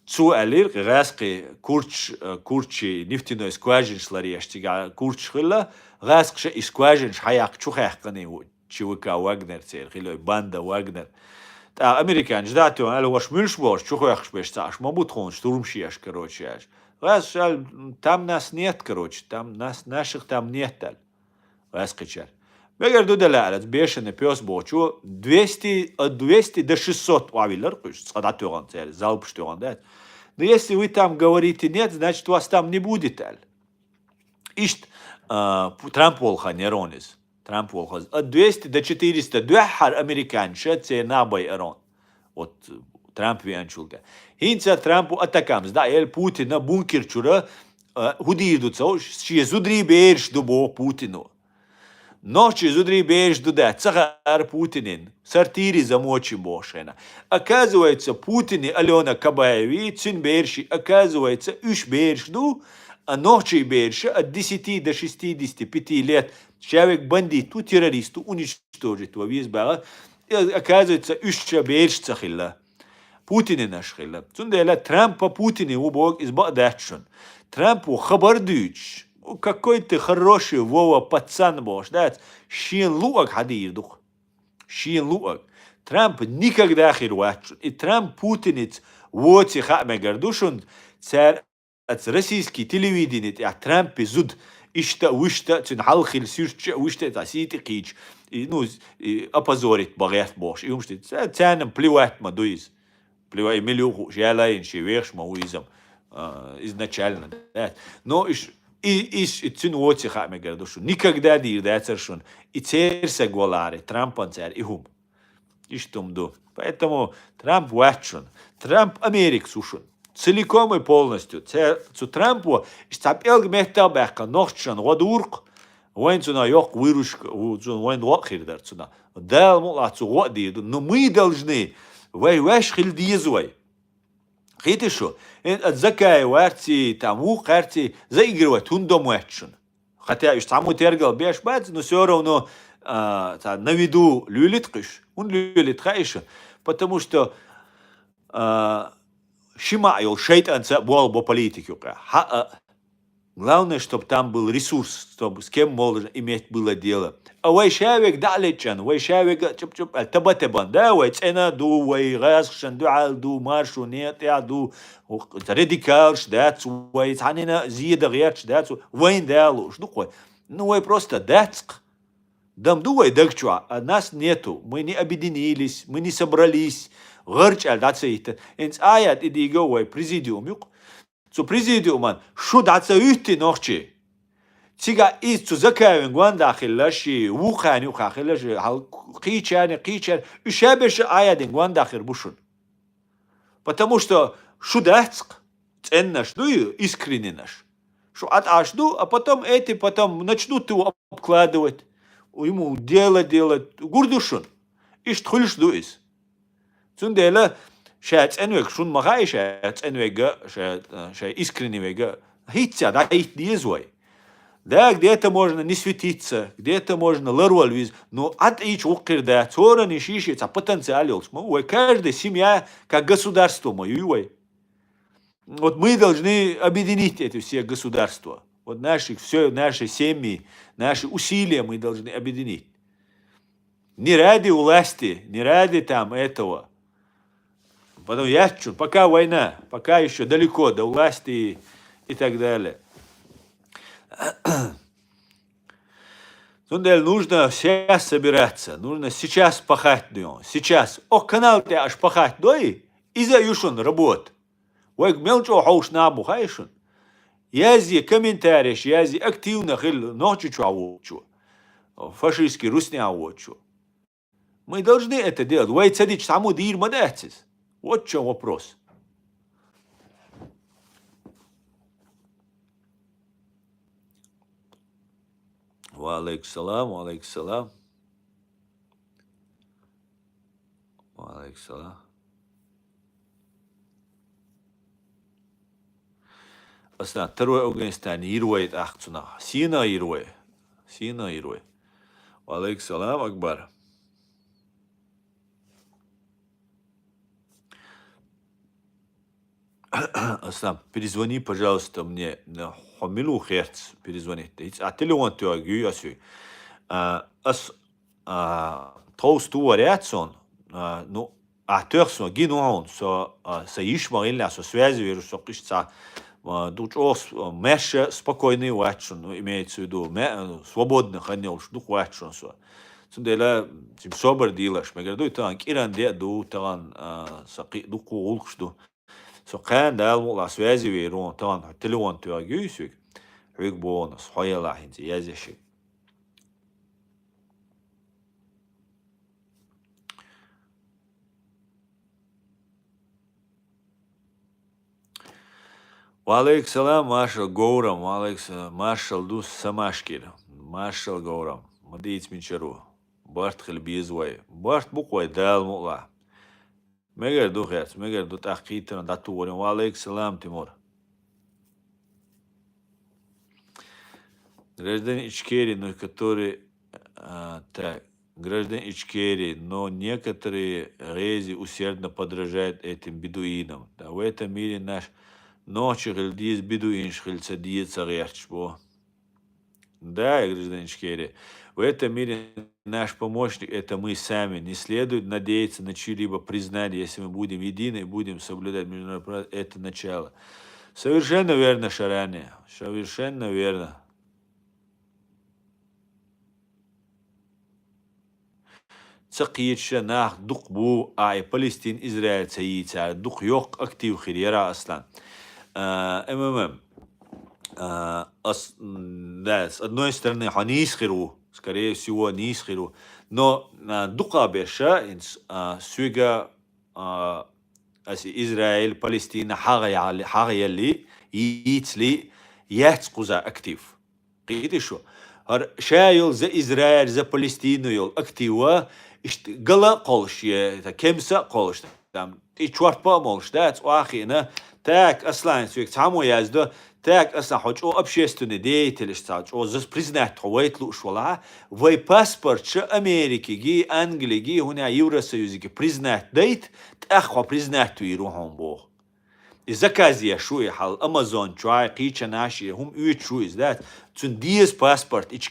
S1: Цу алир гаски курчи нефтяной скважин шлариштига курч хilla гаск и скважин хаяк чухахкани ЧВК Вагнер цер хилой банда Вагнер. Та американ ждату али ваш мюльшбош чухахш бешташ мабутхон штурмшияш короче аж. Гас там нас нет, короче, там наших там нет. Гас качар. Мегер дуделалец бешеный пес бочу 200 от 200 до 600 авилер, скадатуган цер залпштуган да. Но если вы там говорите нет, значит вас там не будет. Ишт Трамп волха неронис. Трамп волха от 200 до 400 дуахар американша це набай эрон. Вот Трамп вианчулга. Хинца Трампу атакамс. Да, ел Путина бункер чура худирдуца. Ши зудри берш дубо Путину. Ночи зудри берш дуда. Цахар Путинин. Сартири замочи бошена. Оказывается, Путин и Алена Кабаеви, цин берши, оказывается, уж бершду, а ночи берши от 10 до 65 лет человек бандиту, террористу уничтожит во весь бага. Оказывается, уж берш цахилла. Путин наш хилла. Цундела Трампа Путин убог из Багдадшон. Трампу хабардуч. Какой ты хороший Вова пацан бош, да? Шин луак хадир дух. Шин луак. Трамп никогда хирватшун. И Трамп Путинец вот и хамегардушун. Царь от российский телевидение, а Трамп зуд ишта вышта цин халхил сюрча вышта тасити кич. И ну опозорит багет бош. И умшти цанам плевать мадуиз. Плевать милюху, шалайн шеверш мауизам изначально. Но и цин вот и хамегардушун. Никогда не ирдацершун. И церса голаре Трампан царь и хум. Иштумду. Поэтому Трамп ватшун. Трамп Америк сушун. Целиком и полностью. Цу Трампу истапел гмехтабаха нохчан водурк. Вайн цуна йок вырушка. Вайн вакхирдар цуна. Дал мула цу вадиду. Но мы должны ваш хильдизуй. Хите шо? От закай варти тому карти заигрывать хундом ватшун. Хотя уж саму тергал беш бац, но все равно на виду люлиткиш, он люлит хайша, потому что шимайл шейтан был по политике. Главное, чтобы там был ресурс, чтобы с кем можно иметь было дело. А вайшавик далечан, вайшавик чуп-чуп, табатебан, да, вайцена ду, вайгасшан, ду алду, маршу, нет, я ду, радикалш, дацу, вайцанина, зиеда герч, дацу, вайн далуш, ну, вай просто дацк. Дамдувай дагчуа, а нас нету, мы не объединились, мы не собрались. Горч альдацаита. Энс аят идиговой президиум юк. Цу президиуман шу дацаити нохчи. Тига из цу закавин гуандахиллаши, вухани ухахиллаши, хал кичани, ушабеш аядин гуандахир бушун. Потому что шу дацк, ценнаш, ну и искренне наш. Шу аташду, а потом эти потом начнут его обкладывать. Ему делать гурдушун. Ишт хульш дуис. Цундела шац энвек шун махай шац энвега ша искренне вега. Хитца да их дизвой. Да, где-то можно не светиться, где-то можно ларвал виз, но от ич укр да цора не шишится потенциал. Ой, каждая семья как государство мое. Вот мы должны объединить эти все государства. Вот наши семьи, наши усилия мы должны объединить. Не ради власти, не ради там этого. Потом пока война, пока еще далеко до власти и так далее. Нужно сейчас собираться, нужно сейчас пахать днем. Сейчас. Канал ты аж пахать дой, и за юшун работ. Ой, мелчо хауш набу хайшун. Язи комментарий, язи активно хил ночью чуавочу. Фашистский руснявочу. Мы должны это делать. Ой, цадич саму дир мадатис. Вот в чем вопрос. وعليكم السلام وعليكم السلام وعليكم السلام. أصلا تروي أفغانستان يروي أختصنا سينا يروي سينا يروي. وعليكم السلام أكبر. Аслан, перезвони, пожалуйста, мне на Хомилу Херц, перезвони. А телефон ты агю асю. Ас толсту вариацион, ну, тёрсон гинуон, со ишмарилля, со связи вирус, со кишца, дуч меша спокойный ватшон, ну, имеется в виду, свободно хранил, дух ватшон, Сundela тим собор дилаш, мегарду тан киран де ду тан сaqi ду кулхду. So kan dal mo la связи верон тан телефон тюагюсик. Хвиг бонус, хояла хинти язеши. Валейк салам, маршал Гоурам, валейк маршал дус самашкир, маршал Гоурам, мадиц минчару, барт хилбизвай, барт буквай дал мула. Мегер ду херц, мегер ду тахкитан датурин, валейк салам, Тимур. Граждане Ичкерии, но которые так, граждане Ичкерии, но некоторые рези усердно подражают этим бедуинам. Да, в этом мире наш ночи гильдиз бедуин шхильца диеца речбо. Да, граждане Ичкерии, в этом мире наш помощник это мы сами. Не следует надеяться на чьи-либо признание, если мы будем едины и будем соблюдать международное право. Это начало. Совершенно верно, Шарани. Совершенно верно. تقيتش ناخ دق بو فلسطين إسرائيل سييتا دق يوق أكتيف خيريرا أصلا. МММ. Да, с одной стороны, они исхиру, скорее всего, не исхиру, но дука беша, сюга Израиль, Палестина, хагаяли, يتلي يحتقوزا أكتيف. قيت شو؟ هر شايل ز إسرائيل ز فلسطين يول أكتيوا قلا قولش تا كمسا قولش تام تشوارت با مولش دات واخينا تاك أصلا سويك تعمو يازدو تاك أصلا حوش أو أبشيستوني ديتلش تاج أو زس بريزنات حويت لوش ولا وي باسبورت شو أمريكي جي أنجلي جي هنا يوراسيوزي جي بريزنات ديت تأخوا بريزنات تو يروحون بوه. إذا كازيا شوي حال أمازون تراي قيتش ناشي هم يوت شوي ذات تون ديس باسبورت إيش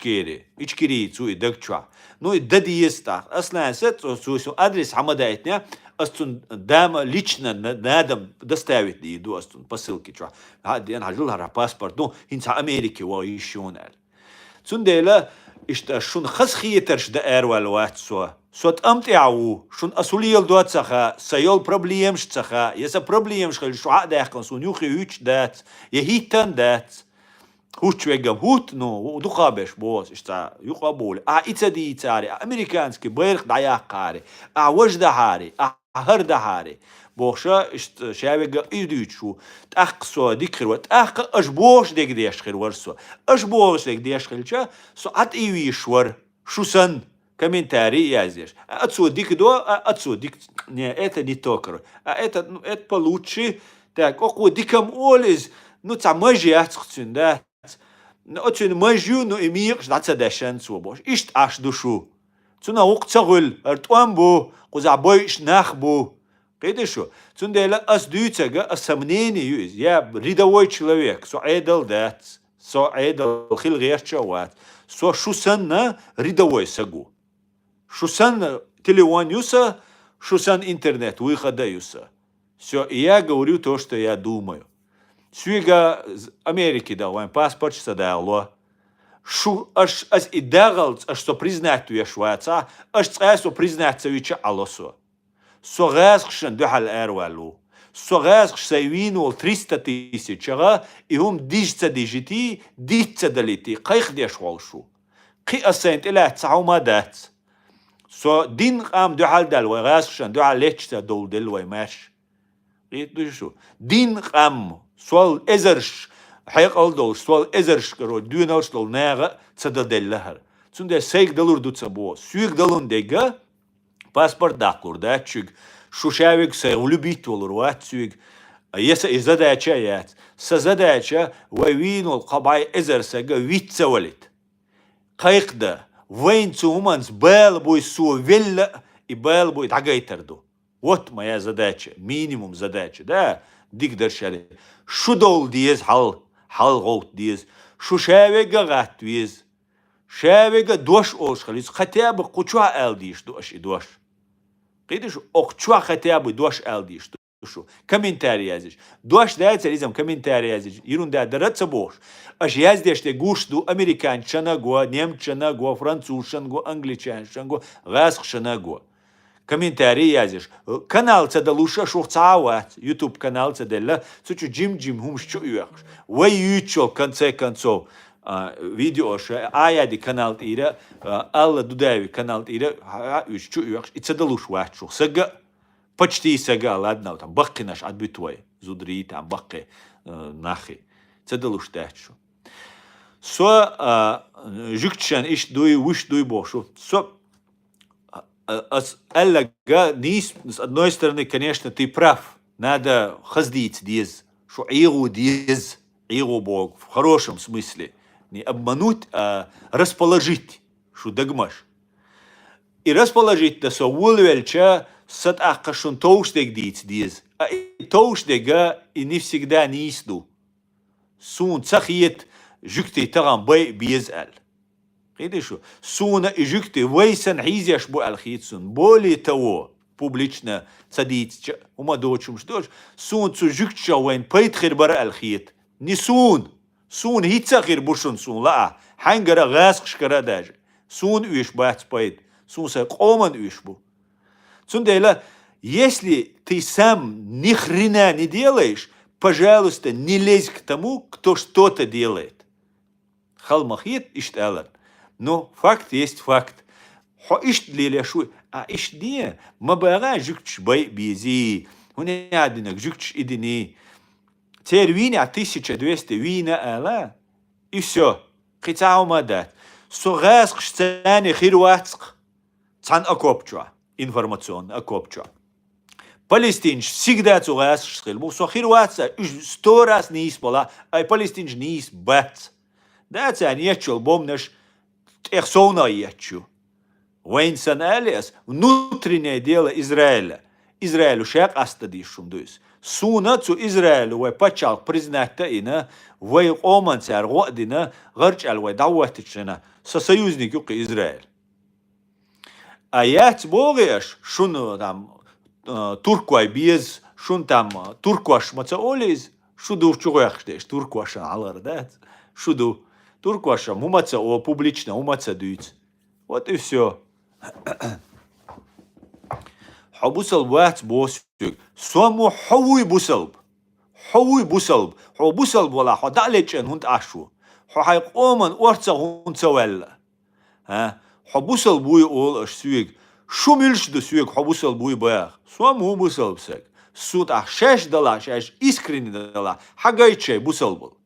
S1: كيري تسوي دكتشوا نو دديس تا أصلا ست سو أدرس حمدايتنا أستون دام ليشنا نادم دستاويت دي دو أستون باسيلكي ترا هادي أنا هجلها را باسبورت نو هنسا أمريكي ويشون ال تون ديلا إشتا شون خس خيترش دا إيروال وات سوت أمتعو شون أسوليل دوات سخا سيول بروبليمش سخا يسا بروبليمش خل شو عقد يحقن سون يوخي هيتش دات يهيتن دات هوت ويجم هوت نو دخابش بوس إشتا يقابول إيتا دي تاري أمريكانسكي بيرق دعياق قاري وجد حاري هرد حاري بوشا إشت شاويجا إيديتشو تأقصو ديكرو تأق أجبوش ديك ديشخير ورسو أجبوش ديك ديشخير شا سو إيويشور شو سن комментарий язешь. Отсюда дик до, отсюда дик не это не токер. Это получше. Так, око дикам олез, ну ца мажи ацхцун, да. Ну отсюда мажу, ну имир, ждаться дешен свобош. Ишт аш душу. Цуна окцагул, артуамбу, кузабойш нахбу. Видишь, цундела ас дюцага, ас сомнений юз. Я рядовой человек, со эдал дат, со эдал хил герчават, со шусан на рядовой сагу. Шусан телефон юса, шусан интернет, выхода юса. Все, и я говорю то, что я думаю. Сюга Америки дал, вам паспорт садало. Шу аж и дагал, аж что признать я швайца, аж цайсо признать цавича алосо. Согазгшен духал эрвалу. Согазгш сайвину 300 тысяч, и هم дижца дижити, дижца далити, кайх деш волшу. Қи асент иля цау мадат. So din am dual dal wa gashan dual lechta dol del wa mash. Qit du shu. Din am sol ezersh حيق ألدول سوال إزرش كرو دون أرسلول ناغا تصدل لهر تون ده سيك دلور دو تسبو سويك دلون ديگا باسبورت داكور داتشيك شو شاويك سيغلو بيتولر واتسويك يسا إزداداتشا يات سزداتشا ويوينو القباي إزر ساقا ويتسا ولد قايق ده وين تسومانس بال بوي سو ويلا إبال بوي دعايتردو وات ما يا زداتشا مينيموم زداتشا ده ديك درشالي شو دول ديز حل غوت ديز شو شاويقا غات ويز شاويقا دوش اوش خليز ختياب قوشوا آل ديش دوش قيدش اقشوا ختياب دوش آل ديش شو كومنتاري ازش دوش دايت سريزم كومنتاري ازش يرون دا درت بوش اش ياز ديش تگوش دو امريكان شنا گو نيم شنا گو فرنسوز شنا گو انجليشان شنا گو غاسق شنا گو كومنتاري ازش канал цадалуша шурцаават YouTube канал цаделла цучу джим хумш чу юахш вай ючо конце концов видеоша аяди канал тира алла дудави канал тира үч чу юахш и цадалуш вачу сага почти сага ладно там бакки наш отбитвай зудри там бакки нахи цадалуш тачу со жукчан иш дуй уш дуй бошу со Эллага нис, с одной стороны, конечно, ты прав. Надо хаздить диез, что игу диез, игу Бог, в хорошем смысле. Не обмануть, а расположить, что догмаш. И расположить, да со улвельча, сад ахкашун тоуштег диез. А и тоуштега и не всегда нисду. Сун цахиет, жюкты таган бай биезаль. Видишь, суна и жюкты вейсан хизяш бу алхитсун, более того, публично цадить, ума дочум что ж, сун цу жюктша вейн пейтхир бара алхит, не сун хитсахир бушун сун, ла, хангара гасхшкара даже, сун уиш бац пейт, сун са коман уиш бу. Цундейла, если ты сам ни хрена не делаешь, пожалуйста, не лезь к тому, кто что-то делает. Халмахит ишталан. Но факт есть факт. Хо ишт лиля шуй, а ишт не, мабара жукч бай бизи, хуне адинак жукч идини. Теперь вина 1200 вина ала, и все. Хитау мадат. Сугаск штани хирвацк. Цан окопчуа, информационно окопчуа. Палестинж всегда сугаск шхил, бу сохирваца, 100 раз не испола, а палестинж не избац. Да, це нечел бомнаш, Эхсоуна ячу. Вейнсан алиас внутреннее дело Израиля. Израилю шак астадишум дуис. Суна цу Израилю вай пачал признать таина, вай оман цар година, гарчал вай даватична, со союзник юки Израиль. А яц богеш, шун там турквай без, шун там туркваш мацаолиз, шуду чугахштеш, туркваша алар, да? Шуду. Туркваша, мумаца о публично, умаца дюйц. Вот и все. Хабусал вац босюк. Сому хауй бусалб. Хауй бусалб. Хау бусалб вала хадалечен хунт ашу. Хай оман орца хунт савелла. Хабусал буй ол аш сюк. Шумилш до сюк хабусал буй бах. Сому бусалб сек. Суд ах шеш дала, шеш искренне дала. Хагайче бусалбл.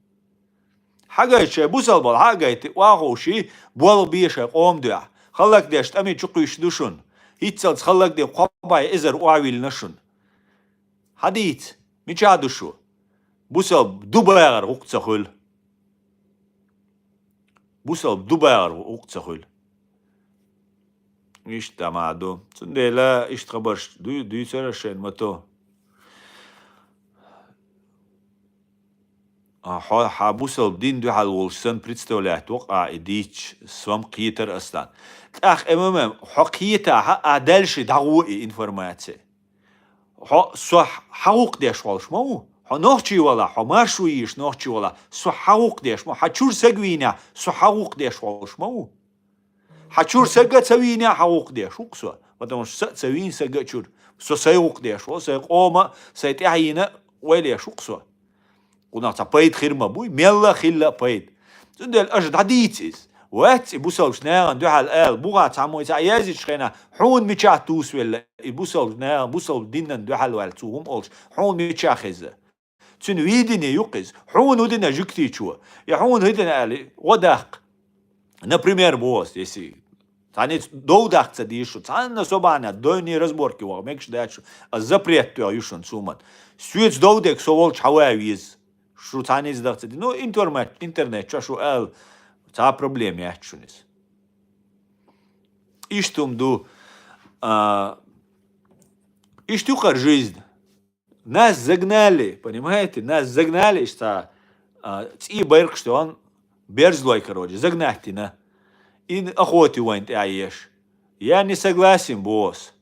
S1: حاجة بوصل بالحاجة واقوشي بول بيشة قوم ده خلك ديش تأمي تشقيش دوشون هيتسلت خلك دي قباي إزر واويل نشون حديث ميش عادوشو بوصل دوباير وقت سخول بوصل دوباير وقت سخول إيش تمادو تندي لا إيش تخبرش دو سرشين متو حابوسل دين دو حالولسن представляет وقع ديش سوام قيتر أصلا أخ أمام حقيقة دالش دعوة إنفورماتي صح حقوق ديش والش مو نوحشي ولا حماشويش نوحشي ولا صح حقوق ديش مو حتشور سجوينا صح حقوق ديش والش مو حتشور سجا تسوينا حقوق ديش وقصوا потому что تسوين سجا تشور سو سيوق ديش وسيق أوما سيتعينا ويليش وقصوا ونعطى بايد خير مبوي ميلا خلا بايد زندل أجد عديتيز وات بوسال شناغن دو حال آل بوغا تعمو يزي شخينا حون ميشا توس ولا بوسال شناغن بوسال دينن دو حال والتوهم أولش حون ميشا خيزة تون ويدني يقز حون ودنا جكتي شو يا حون هدنا علي وداق например بوس يسي تاني دوداق تدي شو تانا собана дойни разборки во мекш дачу запрет то юшон сумат سويتش دودك سوول чававиз شو تاني زدق تدي ну интернет شو ال تا проблем я чунис иштум ду иштука жизнь нас загнали, понимаете? Нас загнали, что и байрк, что он берзлой, короче, загнать на. И охоты вон ты аешь. Я не согласен, босс.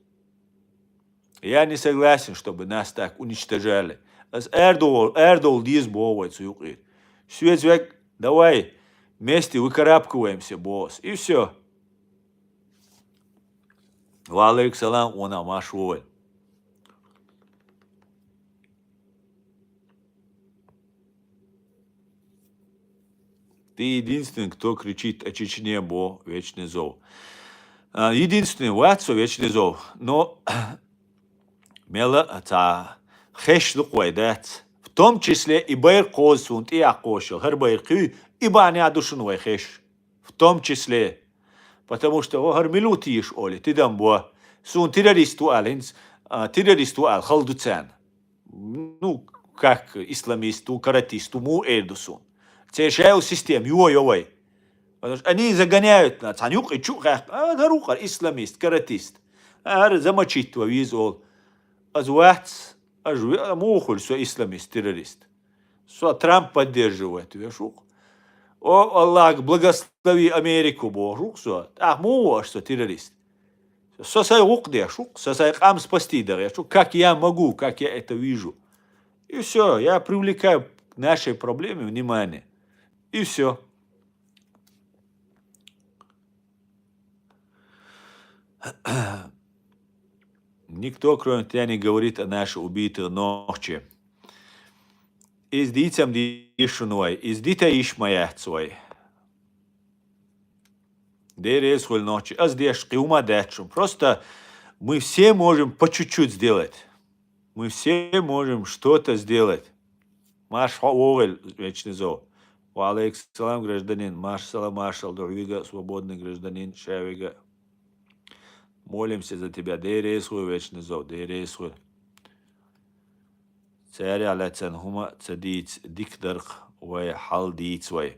S1: Я не согласен, чтобы нас так уничтожали. Эрдол диз бовать суюкит. Свет, давай вместе выкарабкиваемся, босс. И все. Валейк салам, он амашвой. Ты единственный, кто кричит о Чечне, бо вечный зов. Единственный, ватсо вечный зов. Но мела та хеш луквайдат. В том числе и байр косунт, и акошел, хер байрки, и баня душнуй хеш. В том числе. Потому что хер милутиш оли, ты дам бо. Сун террористу алинс, террористу ал халдуцан. Ну, как исламисту, каратисту, му эйдусун. Цешаю систем, юой. Потому что они загоняют нас. Анюк и чухах, гарухар, исламист, каратист. Замочить визол. Азвац, мухуль, что исламист, террорист. Что Трамп поддерживает, вешух. О, Аллах, благослови Америку, божух, что. Муа, что террорист. Сосай укде, шух, сосай кам спасти, да, как я могу, как я это вижу. И все, я привлекаю к нашей проблеме внимание. И все. Никто, кроме тебя, не говорит о нашей убитой ночи. Из дитям дишуной, из дита ишмая цой. Дерез холь ночи, аз деш киума дачум. Просто мы все можем по чуть-чуть сделать. Мы все можем что-то сделать. Маш хаовель, вечный зов. Валейк салам, гражданин. Маш салам, маршал, Дурвига, свободный гражданин, Шавига. Молимся за тебя. Дерей свой вечный зов. Дерей свой. Царь аляцан хума цадиц дикдарх вай хал диц вай.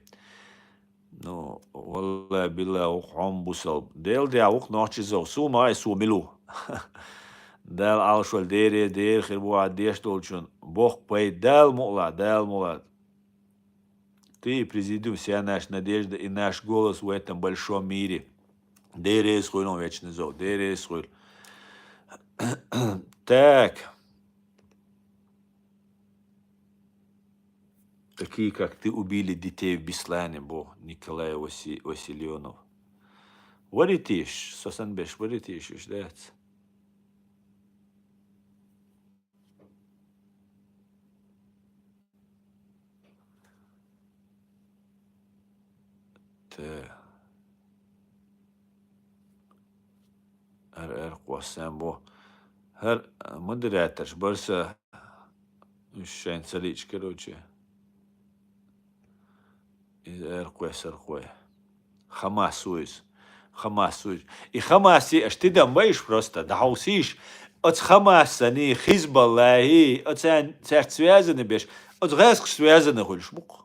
S1: Ну, валла билла ухам бусал. Дел де аух ночи зов. Сума ай сумилу. Дал алшвал дерей дер хирбу адеш толчун. Бог пай дал мула. Ты, президиум, вся наша надежда и наш голос в этом большом мире. Дерей свой, ну, вечный зов. Дерей свой. Так. Такие, как ты, убили детей в Беслане, бо Николай Васильонов. Варитиш, Сосанбеш, варитиш, ждать. Her قواسم بو هر مدراتش برسه الشين سليج كروجي هر قوي Хамас уйс. И Хамаси, аж ты дамбаешь просто, да хаусиш, от Хамаса, не Хизбаллахи, от царь связаны беш, от гайск связаны хульш мук.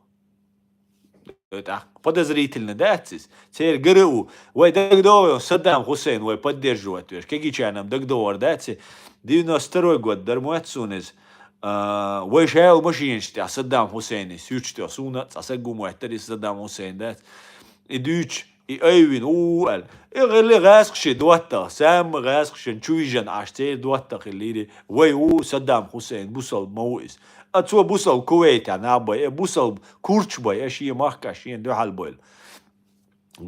S1: Это подозрительно, да, теперь ГРУ, ой, дагдовый Саддам Хусейн, ой, поддерживает, видишь, какие чайнам дагдовар, да, 92 год, дармуатсунез, ой, шаял машинчти, а Саддам Хусейн, сючти, асуна, асагуму, это Саддам Хусейн, да, и дюч, и эйвин, уэл, и гали гасхши дуатта, сам гасхши, чуйжан, аж теперь дуатта хилири, ой, Саддам Хусейн, бусал мауис, أتوا بوصل كويت أنا أبوي بوصل كورش بوي أشي مخك أشي عنده حال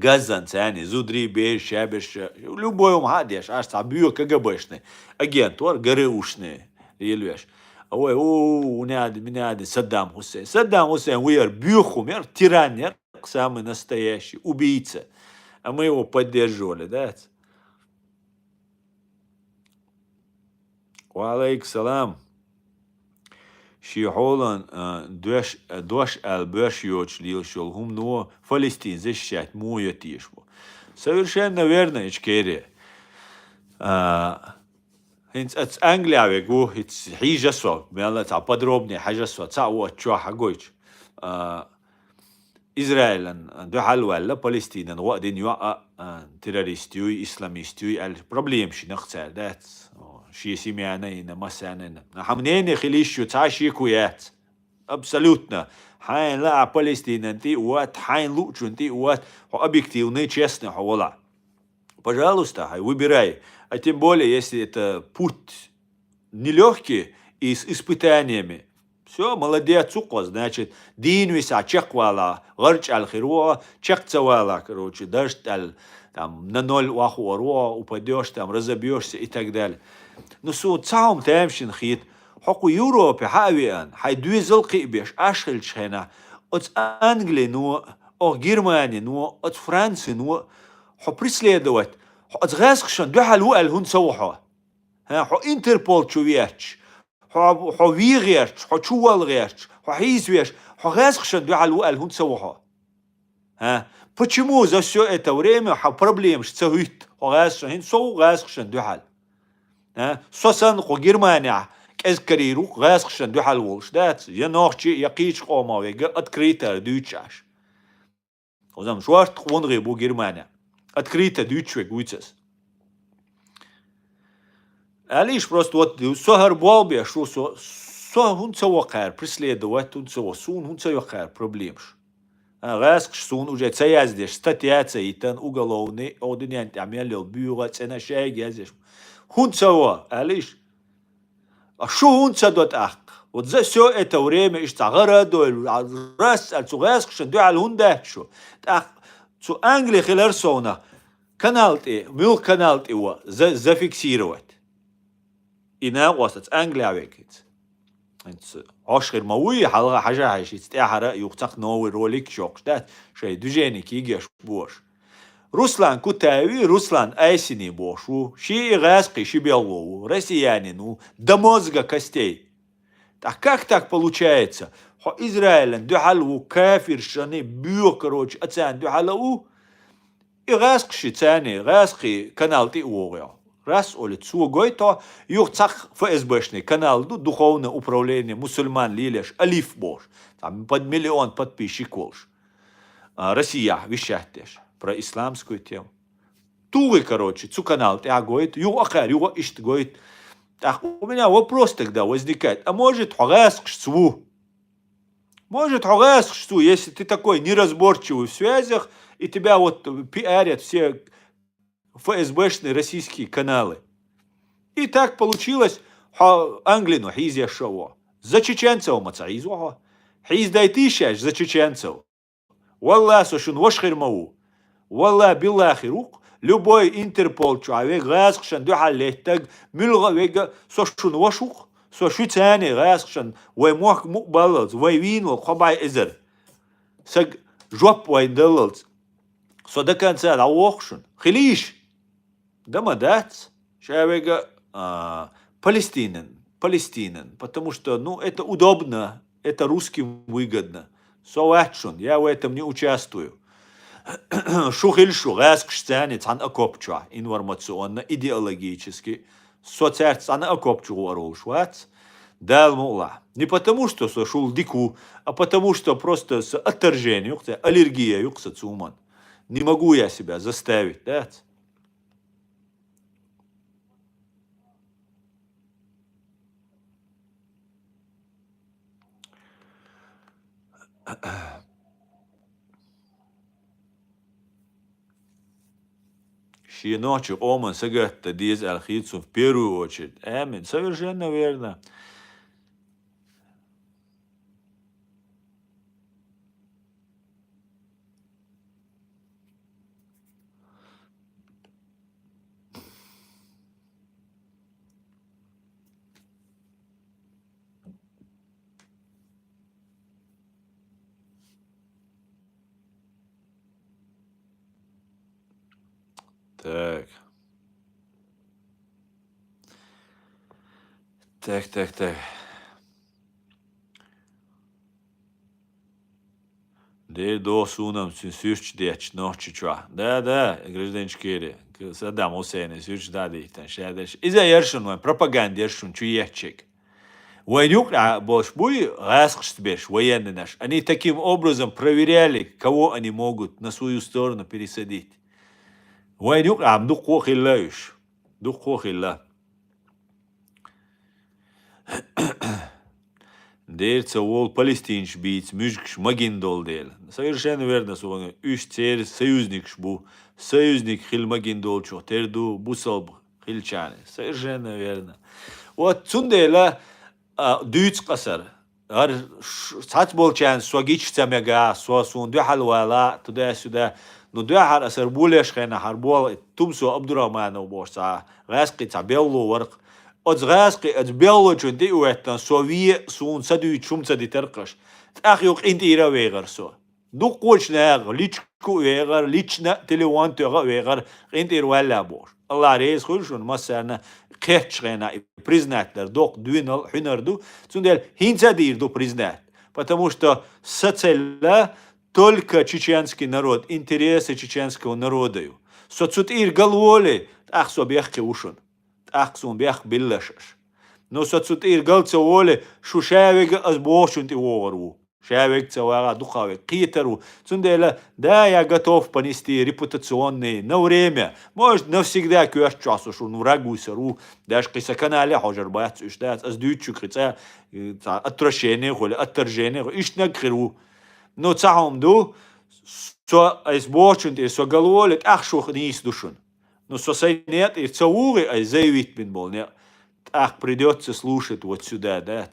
S1: غزان ثاني زودري بيش شابش любой يوم هاديش أش تعبيو كجبشني أجين تور جريوشني يلوش أوه نادي صدام حسين وير бьюху мер тиран самый настоящий убийца а мы его поддерживали да وعليك السلام شي حولن دوش البرشيوч лилшол хум но Палестин защищать мое тишбо. Совершенно верно, Ичкерия. It's Англия вегу, it's хижасо, мела та подробнее хижасо, та вот чё хагойч. Израиль, духал вала Палестина, وقدين يوقع террористيوي إسلاميستيوي البروبليم شي نختار دات شي سيميانين مسانين حمنين خليشو تعشي كويات абсолютно حين لا Палестина انتي وات حين лучше انتي وات объективный честный хавала. Пожалуйста, выбирай. А тем более, если это путь нелегкий и с испытаниями. Все, молодец, уко, значит, динвиса, чеквала, гарч аль-хируа, чекцавала, короче, дашь там на ноль вахуаруа, упадешь, там разобьешься и так далее. Но су цаум тамшин хит, حقو Европе حاويان حي دويزل قيبيش أشغل شهنا от Англии, ну, от Германии, ну, от Франции, ну, حو преследовать, от غاسخشن دو حلو هون سوحو حو Интерпол чувياتش حو виغيرش حو чувал غيرش حو حيزويش حو غاسخشن دو حلو هون سوحو почему за все это время حو проблем شتسويت حو غاسخشن هين سو غاسخشن دو حل سوسن حو Германия أذكريرو غاسخشن دو حل ولش دات ينوخشي يقيش قوما ويجا открыто дючаш وزم شوارت خونغي بو Германия открыто дючве гуйцес Алиш просто вот сохар болбе, что хун цавакар, преследовать тут цаво, сун хун цавакар, проблемш. Раск сун уже цаяздеш, статья цаитан уголовный, одинен тамелил бюро, цена шайгязеш. Хун цаво, Алиш. А что хун цадот ак? Вот за все это время иш цагарадо, раз, раск шанду аль хун дахшо. Так, цу Англии хилерсона, каналти, мил каналти его зафиксировать. إنا وسط أنجليا ويكت. أنت عشر موي حلقة حاجة عايش يستأحر يقطع نوي روليك شوكش ده شيء دجاني كيجيش بوش. روسلان كتاوي روسلان أيسيني بوشو شيء غاسقي شيء بيلوو россияне ну до мозга костей. Так как так получается? Хо Израиль духалу кафир шаны бью короче ацан духалу и غاسقي تاني غاسقي канал ты угол. Раз олит сугойто юхцах ФСБшный канал духовное управление мусульман лилеш алиф бош там под миллион подписчиков Россия вещаешь про исламскую тему тугой короче цу канал ты агоит ю ахар ю ишт гоит так у меня вопрос тогда возникает а может хагаск шцу может хагаск шцу если ты такой неразборчивый в связях и тебя вот пиарят все ФСБшные российские каналы. И так получилось, что Англину хиз яшово. За чеченцев мацаизуха. Хиз дайтишаш за чеченцев. Валла сошун вашхир мау. Валла биллахи рук. Любой Интерпол человек газхшан духаллехтаг милга вега сошун вашух. Сошуцани газхшан вай мох мукбаллз вай винул хабай эзер. Саг жоп вай деллз. Со до конца лаохшун. Хилиш. Дамадат, шавега Палестинен, потому что, ну, это удобно, это русским выгодно. So action, я в этом не участвую. Шухильшу, гаскштяне, цан окопча, информационно, идеологически, соцерц, цан окопчу ворошвац, дал мула. Не потому, что сошел дику, а потому, что просто с отторжением, аллергия, юкса цуман. Не могу я себя заставить, да? Ши ночью Оман сагатта диз алхицу в первую очередь. Амин, совершенно верно. Так. Так. Дер до сунам сюрч деч ночи чва. Да, гражданин Шкери. Саддам Хусейн сюрч дадитан шадеш. Иза яршун пропаганда яршун чуехчик. Войнюк больше буй раскшбеш военный наш. Они таким образом проверяли, кого они могут на свою сторону пересадить. Войнюк дух хохиллаешь. Дух хохилла. Дерца вол палестинш бийц, мюжкш магиндол дел. Совершенно верно, что үш цер союзник бу. Союзник хил магиндол чо, терду бусал хилчане. Совершенно верно. Вот цундела дүйц касар. Ар сач болчан свагич цамяга, свасун дюхалвала, туда-сюда. Но дюхар асар булеш хена харбол, тумсу Абдурахманов бошса, раски табеллу варк. أتغاسقي أتبيلو جندي وقتا سوفي سون سدو تشوم سدي ترقش تأخيوك إنت إيرا ويغر سو دو قوش ناغ ليشكو ويغر ليشنا تليوان تغا ويغر إنت إير ولا بوش الله ريز خلشون مسانا قيتش غينا признать دوق دوينال حنردو تندل هينسا دير دو признать потому что соцелла только чеченский народ интересы чеченского народа соцут ир галволи ах собехки ушун أخصون بيخ بلشش نو ستسوت إير قلت سوالي شو شاويق أزبوشون تيوغرو شاويق سواغا دخاوي قيترو تنديلا دا يا قطوف بانيستي ريبوتاتسيوني نو ريميا موش نفسك دا كيوش تشاسو شو نراغو سرو داش قيسا كان علي حجر بايت إش دات أزدويت شو قيتا أترشيني ولا أترجيني إش نقرو نو تساهم دو سو أزبوشون تير سو قلوالك أخشوخ نيس دوشون Но сосайнет и цауры, а заявить бин бол, не? Ах, придется слушать вот сюда, да?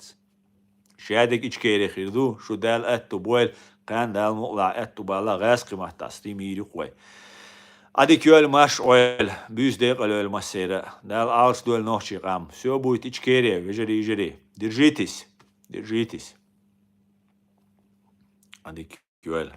S1: Шадик ичкерих ирду, шо дал эту бойл, кан дал мукла эту бала гасқи махтас, ти мири хуай. Адик юэл маш ойл, бюз дек алюэл массера, дал алс дуэл ночи гам. Все будет ичкерия, вежери. Держитесь. Адик юэл.